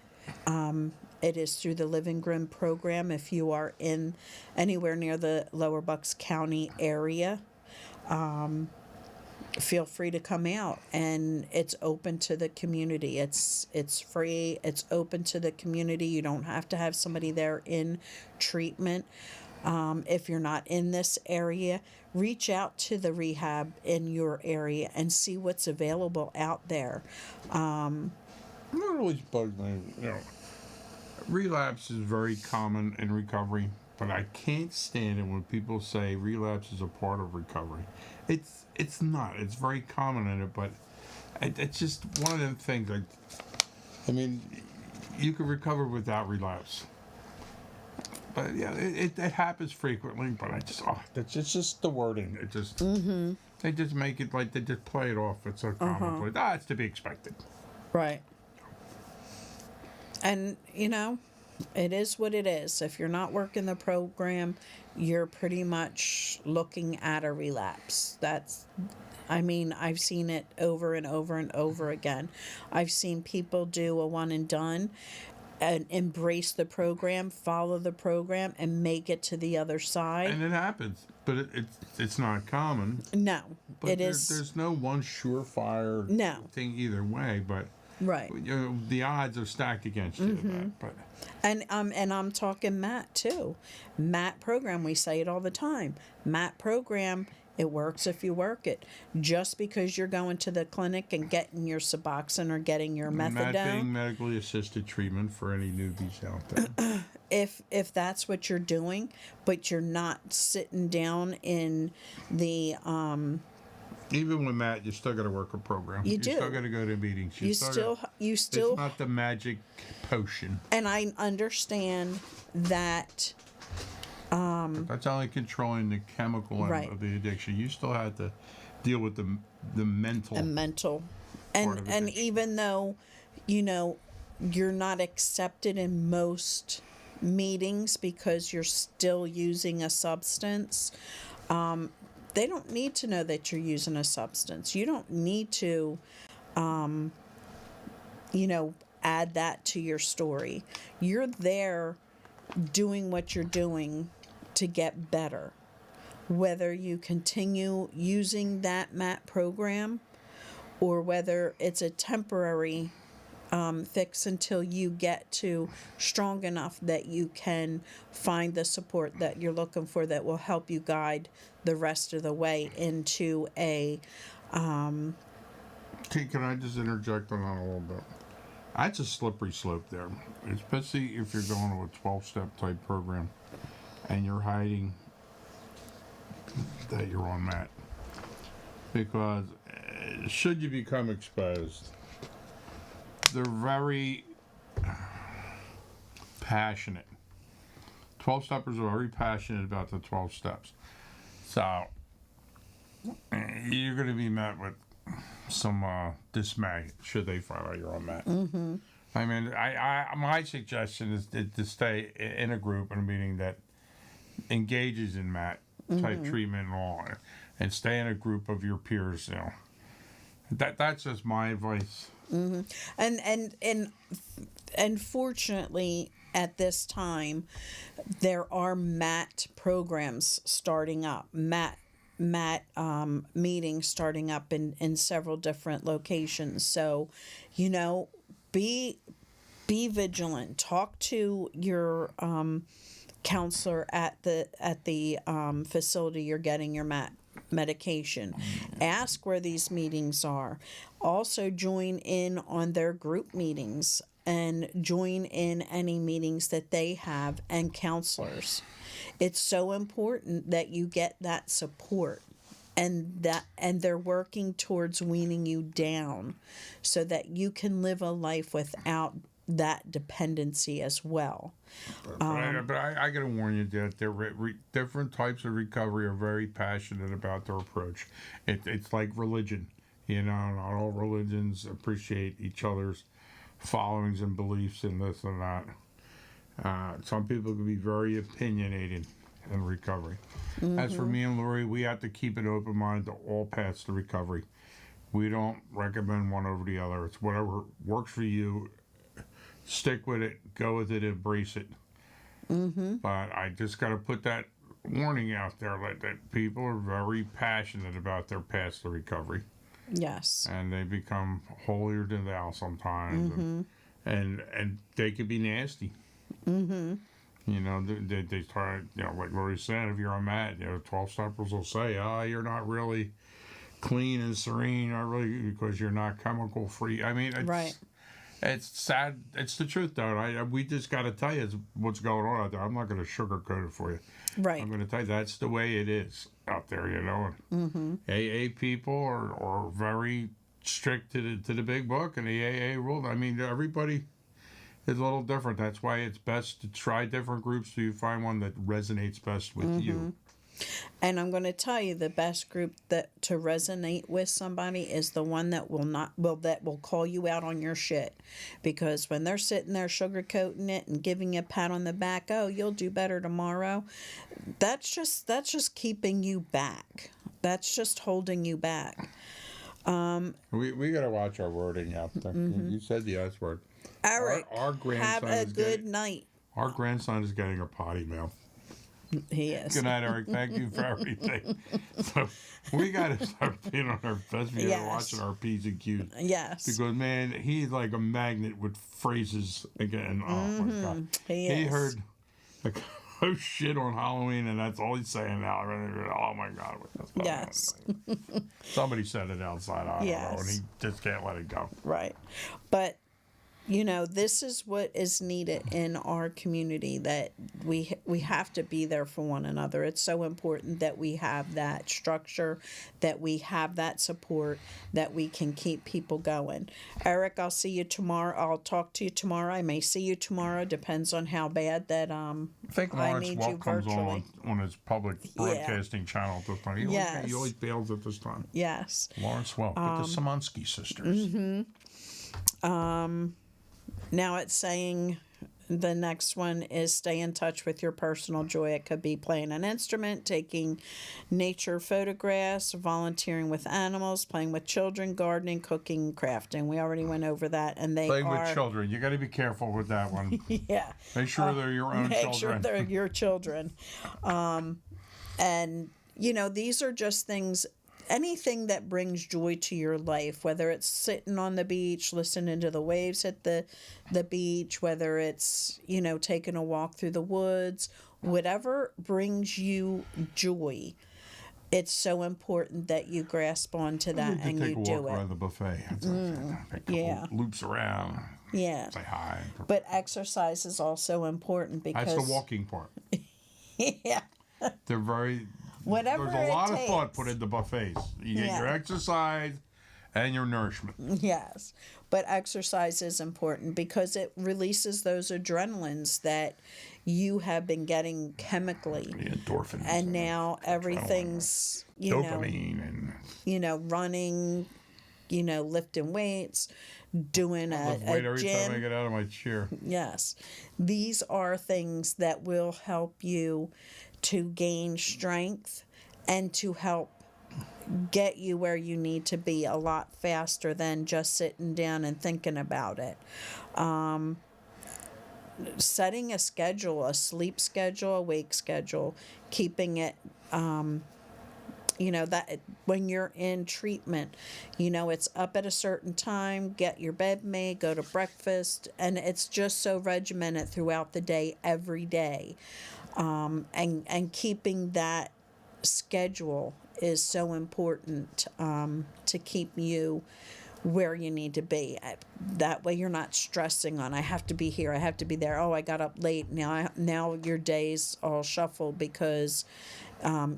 It is through the Living Grim program. If you are in anywhere near the Lower Bucks County area, feel free to come out, and it's open to the community. It's free. It's open to the community. You don't have to have somebody there in treatment. If you're not in this area, reach out to the rehab in your area and see what's available out there. That always bugs me. Relapse is very common in recovery. but I can't stand it when people say relapse is a part of recovery. It's not. It's very common in it, but it's just one of them things. I mean, you can recover without relapse. But yeah, it happens frequently. But it's just the wording. It just they just make it like they just play it off. It's so commonplace. It's to be expected. Right. And, it is what it is. If you're not working the program, you're pretty much looking at a relapse. I've seen it over and over and over again. I've seen people do a one and done and embrace the program, follow the program, and make it to the other side. And it happens, but it's not common. No, But there's no one surefire thing either way. But right, the odds are stacked against you. But and I'm talking Matt too. Matt program, we say it all the time. Matt program. It works if you work it. Just because you're going to the clinic and getting your Suboxone or getting your methadone. That being medically assisted treatment for any newbies out there. If that's what you're doing, but you're not sitting down in the even with Matt, you still got to work a program. You do. Still got to go to meetings. You still. It's not the magic potion. And I understand that. But that's only controlling the chemical end Right. of the addiction. You still have to deal with the mental. And even though, you're not accepted in most meetings because you're still using a substance, they don't need to know that you're using a substance. You don't need to, add that to your story. You're there doing what you're doing to get better. Whether you continue using that MAT program or whether it's a temporary fix until you get to strong enough that you can find the support that you're looking for that will help you guide the rest of the way into a Can I just interject on that a little bit? That's a slippery slope there, especially if you're going to a 12-step type program and you're hiding that you're on MAT. Because should you become exposed, they're very passionate. 12-steppers are very passionate about the 12 steps. So you're going to be met with some dismay should they find out you're on MAT. I mean, my suggestion is to stay in a group in a meeting that engages in MAT type treatment and all, and stay in a group of your peers. That's just my advice. And fortunately, at this time, there are MAT programs starting up. MAT meetings starting up in several different locations. So, be vigilant. Talk to your counselor at the facility you're getting your MAT medication. Ask where these meetings are. Also join in on their group meetings and join in any meetings that they have and counselors. It's so important that you get that support and they're working towards weaning you down so that you can live a life without that dependency as well. But I got to warn you that different types of recovery are very passionate about their approach. It's like religion. Not all religions appreciate each other's followings and beliefs and this and that. Some people can be very opinionated in recovery. As for me and Lori, we have to keep an open mind to all paths to recovery. We don't recommend one over the other. It's whatever works for you. Stick with it, go with it, embrace it. But I just got to put that warning out there that people are very passionate about their paths to recovery. Yes. And they become holier than thou sometimes. And they could be nasty. They try, like Lori said, if you're on MAT, 12-steppers will say, you're not really clean and serene, not really, because you're not chemical free. I mean, It's sad. It's the truth, though. We just got to tell you what's going on out there. I'm not going to sugarcoat it for you. Right. I'm going to tell you that's the way it is out there, you know. AA people are very strict to the big book and the AA rule. I mean, everybody is a little different. That's why it's best to try different groups so you find one that resonates best with you. And I'm going to tell you, the best group that to resonate with somebody is the one that will call you out on your shit, because when they're sitting there sugarcoating it and giving you a pat on the back, oh, you'll do better tomorrow. That's just keeping you back. That's just holding you back. We got to watch our wording out there. You said the S word. Eric, Our grandson have a is good getting, night. Our grandson is getting a potty mouth. He is. Good night, Eric. Thank you for everything. So we got to start being on our best behavior, Yes. watching our P's and Q's. Yes. Because, man, he's like a magnet with phrases again. Oh, my God. He He is. heard, like, oh, shit on Halloween, and that's all he's saying now. Oh, my God. What's going on? Yes. Somebody said it outside. I don't know, and Yes. he just can't let it go. Right. But, you know, this is what is needed in our community, that we have to be there for one another. It's so important that we have that structure, that we have that support, that we can keep people going. Eric, I'll see you tomorrow. I'll talk to you tomorrow. I may see you tomorrow. Depends on how bad that I think I Lawrence need Welk you comes virtually. on his public broadcasting channel at this time. Yes. He always bails at this time. Yes. Lawrence Welk, with the Simonsky sisters. Now it's saying the next one is stay in touch with your personal joy. It could be playing an instrument, taking nature photographs, volunteering with animals, playing with children, gardening, cooking, crafting. We already went over that, and they Playing are with children. You got to be careful with that one. yeah. Make sure they're your own Make children. sure they're your children. And you know, these are just things. Anything that brings joy to your life, whether it's sitting on the beach, listening to the waves hit the beach, whether it's, you know, taking a walk through the woods, whatever brings you joy, it's so important that you grasp onto that and take you a walk do around it. the buffet. Take a couple yeah. loops around. Yeah. Say hi. But exercise is also important because That's the walking part. yeah. They're very. Whatever There's a lot it of thought takes. put into buffets. You get Yeah. your exercise and your nourishment. Yes, but exercise is important because it releases those adrenalines that you have been getting chemically, The endorphins. and now everything's dopamine running, lifting weights, doing and a wait every time I gym. get out of my chair. Yes, these are things that will help you to gain strength and to help get you where you need to be a lot faster than just sitting down and thinking about it. Setting a schedule, a sleep schedule, a wake schedule, keeping it, that when you're in treatment, it's up at a certain time, get your bed made, go to breakfast, and it's just so regimented throughout the day, every day. And keeping that schedule is so important to keep you where you need to be. That way you're not stressing on, I have to be here, I have to be there. Oh, I got up late. Now your day's all shuffled because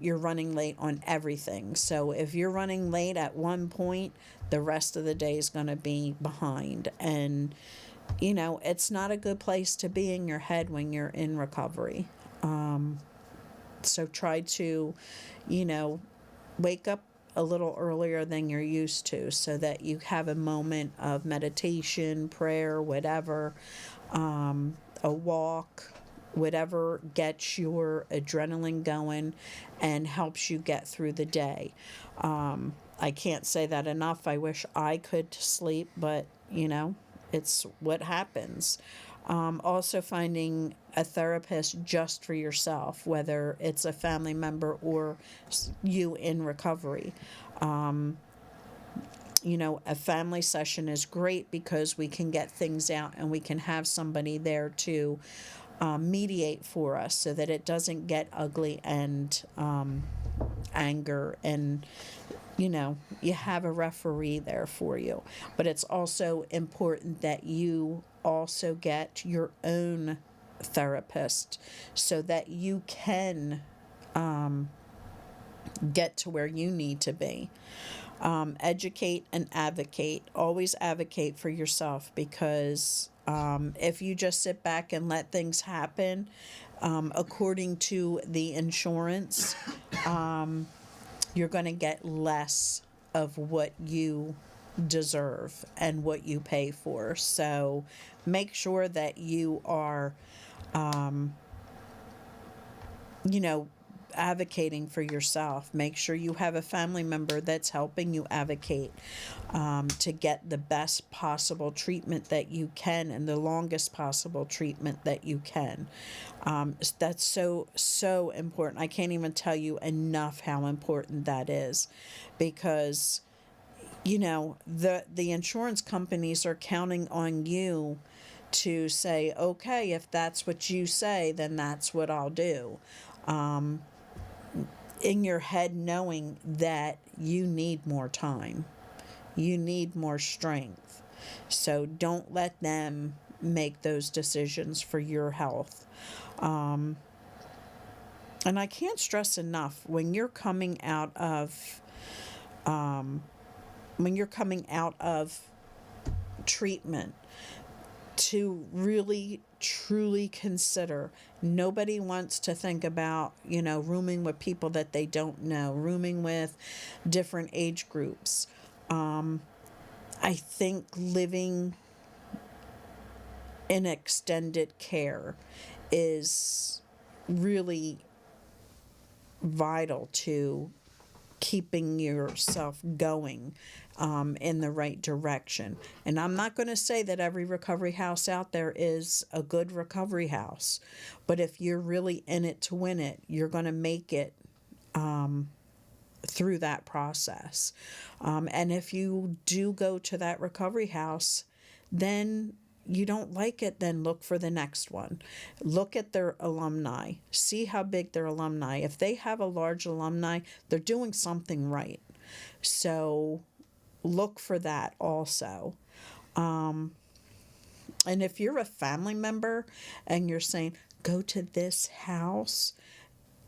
you're running late on everything. So if you're running late at one point, the rest of the day is going to be behind. And, it's not a good place to be in your head when you're in recovery. So try to, wake up a little earlier than you're used to so that you have a moment of meditation, prayer, whatever, a walk, whatever gets your adrenaline going and helps you get through the day. I can't say that enough. I wish I could sleep, but, it's what happens. Also finding a therapist just for yourself, whether it's a family member or you in recovery. A family session is great because we can get things out and we can have somebody there to mediate for us so that it doesn't get ugly and anger and you have a referee there for you. But it's also important that you also get your own therapist so that you can get to where you need to be. Educate and advocate. Always advocate for yourself, because if you just sit back and let things happen according to the insurance, you're going to get less of what you deserve and what you pay for. So make sure that you are, advocating for yourself. Make sure you have a family member that's helping you advocate to get the best possible treatment that you can and the longest possible treatment that you can. That's so important. I can't even tell you enough how important that is, because the insurance companies are counting on you to say, okay, if that's what you say, then that's what I'll do. In your head, knowing that you need more time, you need more strength. So don't let them make those decisions for your health. And I can't stress enough, when you're coming out of treatment, to really truly consider. Nobody wants to think about, rooming with people that they don't know, rooming with different age groups. I think living in extended care is really vital to keeping yourself going in the right direction. And I'm not going to say that every recovery house out there is a good recovery house, but if you're really in it to win it, you're going to make it through that process. And if you do go to that recovery house, then you don't like it, then look for the next one. Look at their alumni. See how big their alumni. If they have a large alumni, they're doing something right. So look for that also. And if you're a family member and you're saying, go to this house,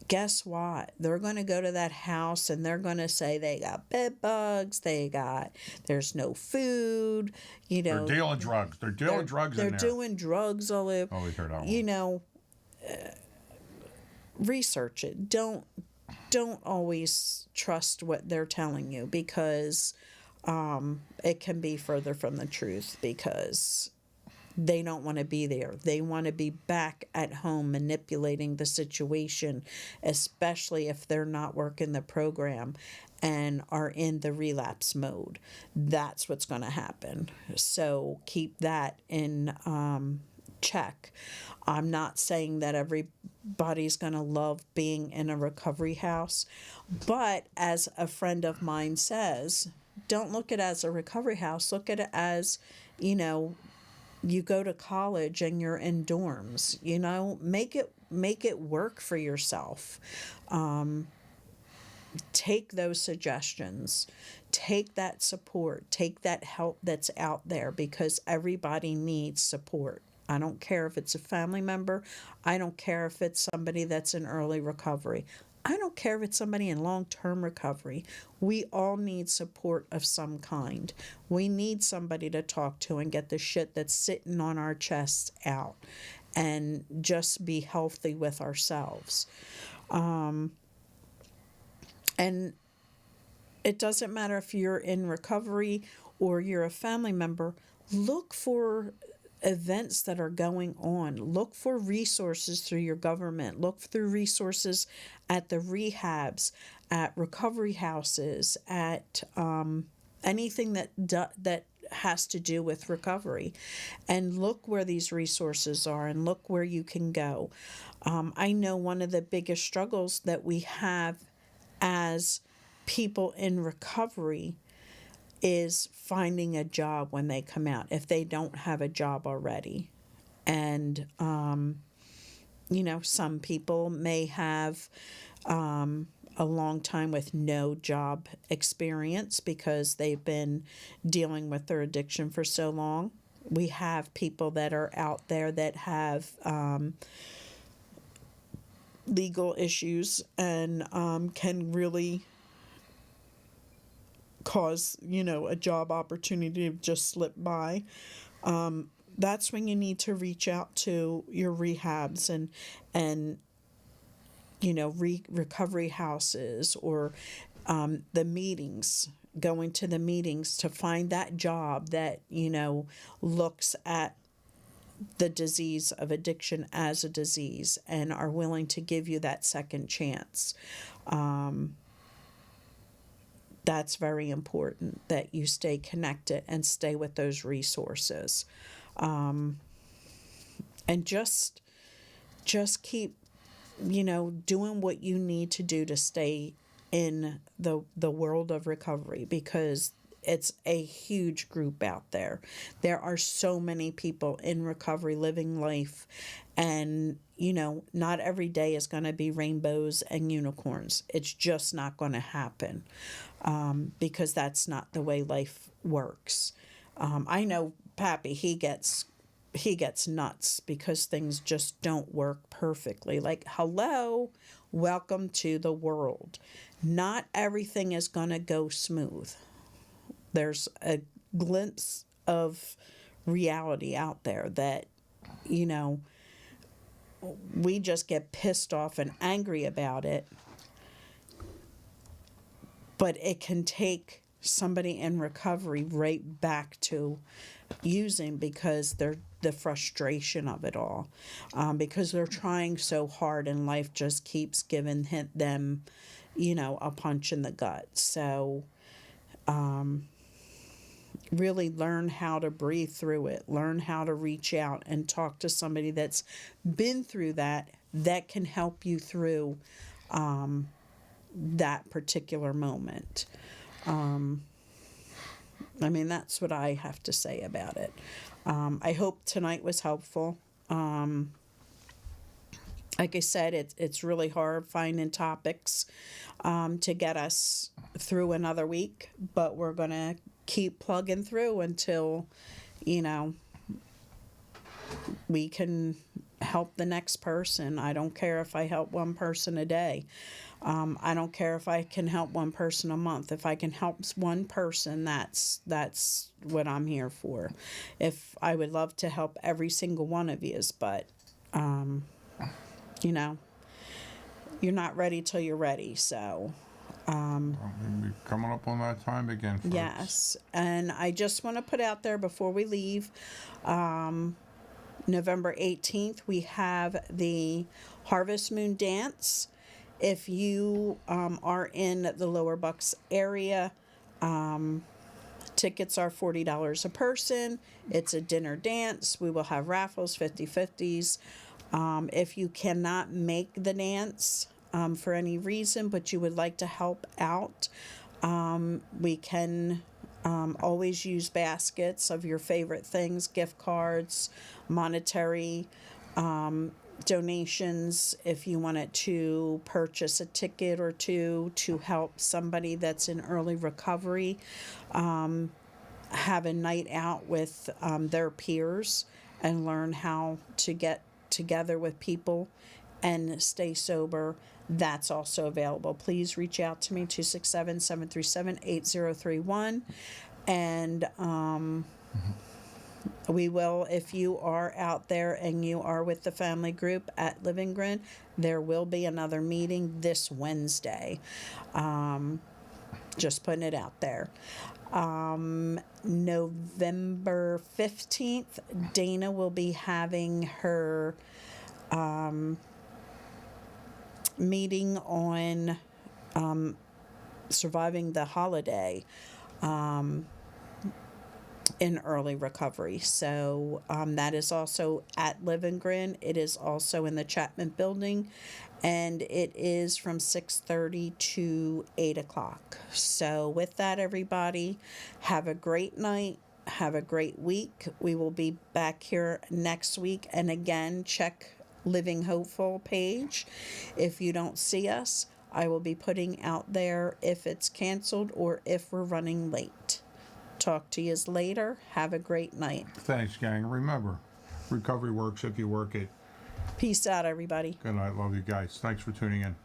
guess what? They're going to go to that house and they're going to say they got bed bugs, there's no food, They're dealing drugs. They're dealing drugs in there. They're doing drugs all over. Always heard that one. Research it. Don't always trust what they're telling you, because it can be further from the truth, because they don't want to be there. They want to be back at home manipulating the situation, especially if they're not working the program and are in the relapse mode. That's what's going to happen. So keep that in check. I'm not saying that everybody's going to love being in a recovery house, but as a friend of mine says, don't look at it as a recovery house. Look at it as, you go to college and you're in dorms. Make it work for yourself. Take those suggestions, take that support, take that help that's out there, because everybody needs support. I don't care if it's a family member. I don't care if it's somebody that's in early recovery. I don't care if it's somebody in long-term recovery. We all need support of some kind. We need somebody to talk to and get the shit that's sitting on our chests out, and just be healthy with ourselves. And it doesn't matter if you're in recovery or you're a family member. Look for events that are going on. Look for resources through your government. Look through resources at the rehabs, at recovery houses, at anything that has to do with recovery, and look where these resources are and look where you can go. I know one of the biggest struggles that we have as people in recovery is finding a job when they come out, if they don't have a job already. And, some people may have a a long time with no job experience because they've been dealing with their addiction for so long. We have people that are out there that have legal issues and can really cause, a job opportunity to just slip by. That's when you need to reach out to your rehabs and recovery houses or the meetings, going to the meetings to find that job that, looks at the disease of addiction as a disease and are willing to give you that second chance. That's very important that you stay connected and stay with those resources. And just keep, doing what you need to do to stay in the world of recovery, because it's a huge group out there. There are so many people in recovery living life, and not every day is going to be rainbows and unicorns. It's just not going to happen, because that's not the way life works. I know Pappy, he gets nuts because things just don't work perfectly. Like, hello, welcome to the world. Not everything is going to go smooth. There's a glimpse of reality out there that, we just get pissed off and angry about it. But it can take somebody in recovery right back to using, because they're the frustration of it all, because they're trying so hard and life just keeps giving them, a punch in the gut. So really learn how to breathe through it, learn how to reach out and talk to somebody that's been through that can help you through that particular moment. That's what I have to say about it. I hope tonight was helpful. Like I said, it's really hard finding topics to get us through another week, but we're going to keep plugging through until, we can help the next person. I don't care if I help one person a day. I don't care if I can help one person a month. If I can help one person, that's what I'm here for. If I would love to help every single one of you, but you're not ready till you're ready. So We're coming up on that time again, folks. yes, and I just want to put out there before we leave, November 18th, we have the Harvest Moon Dance. If you are in the Lower Bucks area, tickets are $40 a person. It's a dinner dance. We will have raffles, 50/50s. If you cannot make the dance for any reason, but you would like to help out, we can always use baskets of your favorite things, gift cards, monetary donations, if you wanted to purchase a ticket or two to help somebody that's in early recovery have a night out with their peers and learn how to get together with people and stay sober. That's also available. Please reach out to me, 267-737-8031. And we will, if you are out there and you are with the family group at Living Grin, there will be another meeting this Wednesday. Just putting it out there. November 15th, Dana will be having her meeting on surviving the holiday in early recovery. So that is also at Living Grin. It is also in the Chapman Building, and it is from 6:30 to 8 o'clock. So with that, everybody, have a great night. Have a great week. We will be back here next week. And again, check Living Hopeful page if you don't see us. I will be putting out there if it's canceled or if we're running late. Talk to you later. Have a great night. Thanks, gang. Remember, recovery works if you work it. Peace out, everybody. Good night. Love you guys. Thanks for tuning in.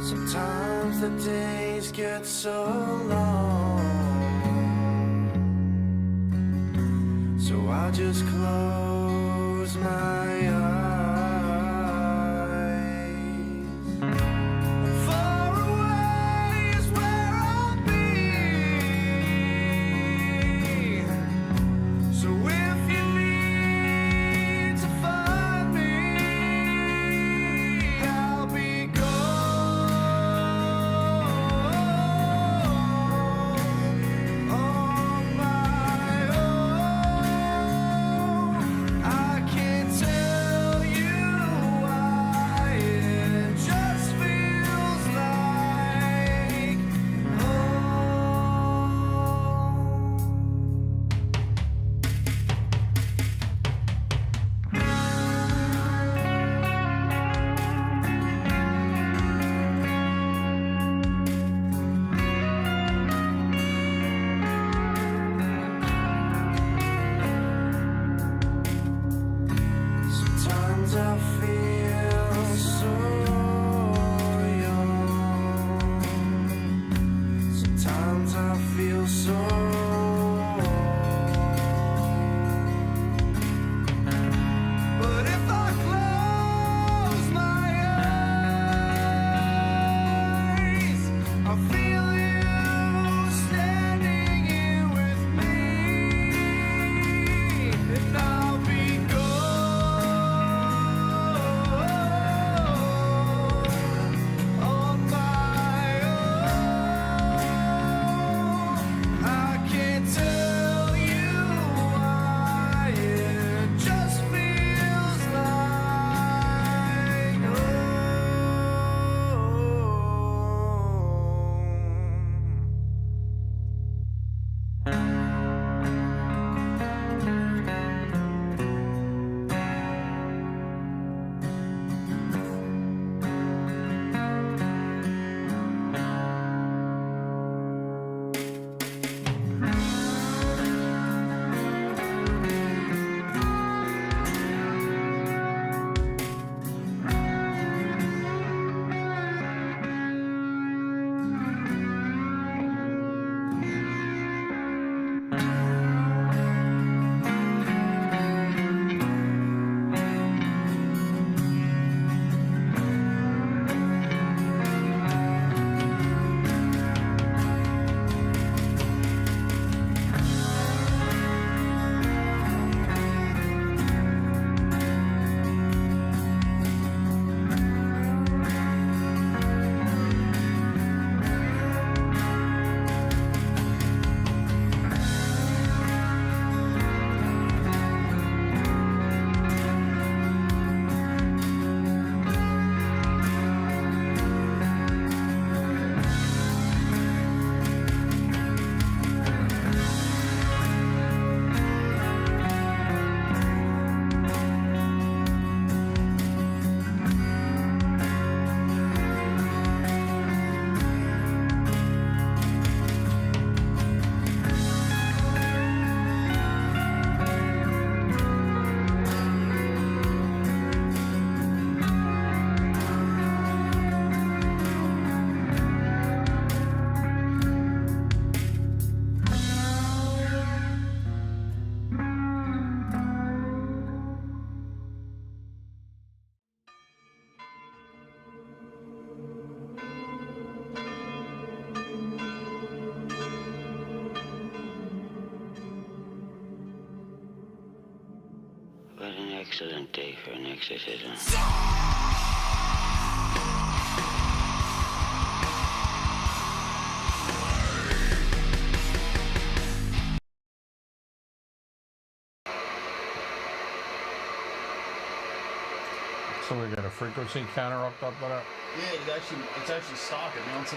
Sometimes the days get so long, so I just close my eyes. Far away is where I'll be. So if you need to find me, I'll be gone on my own. I can't tell What an excellent day for an exorcism. So we got a frequency counter up that. Yeah, it's actually stock. It mounts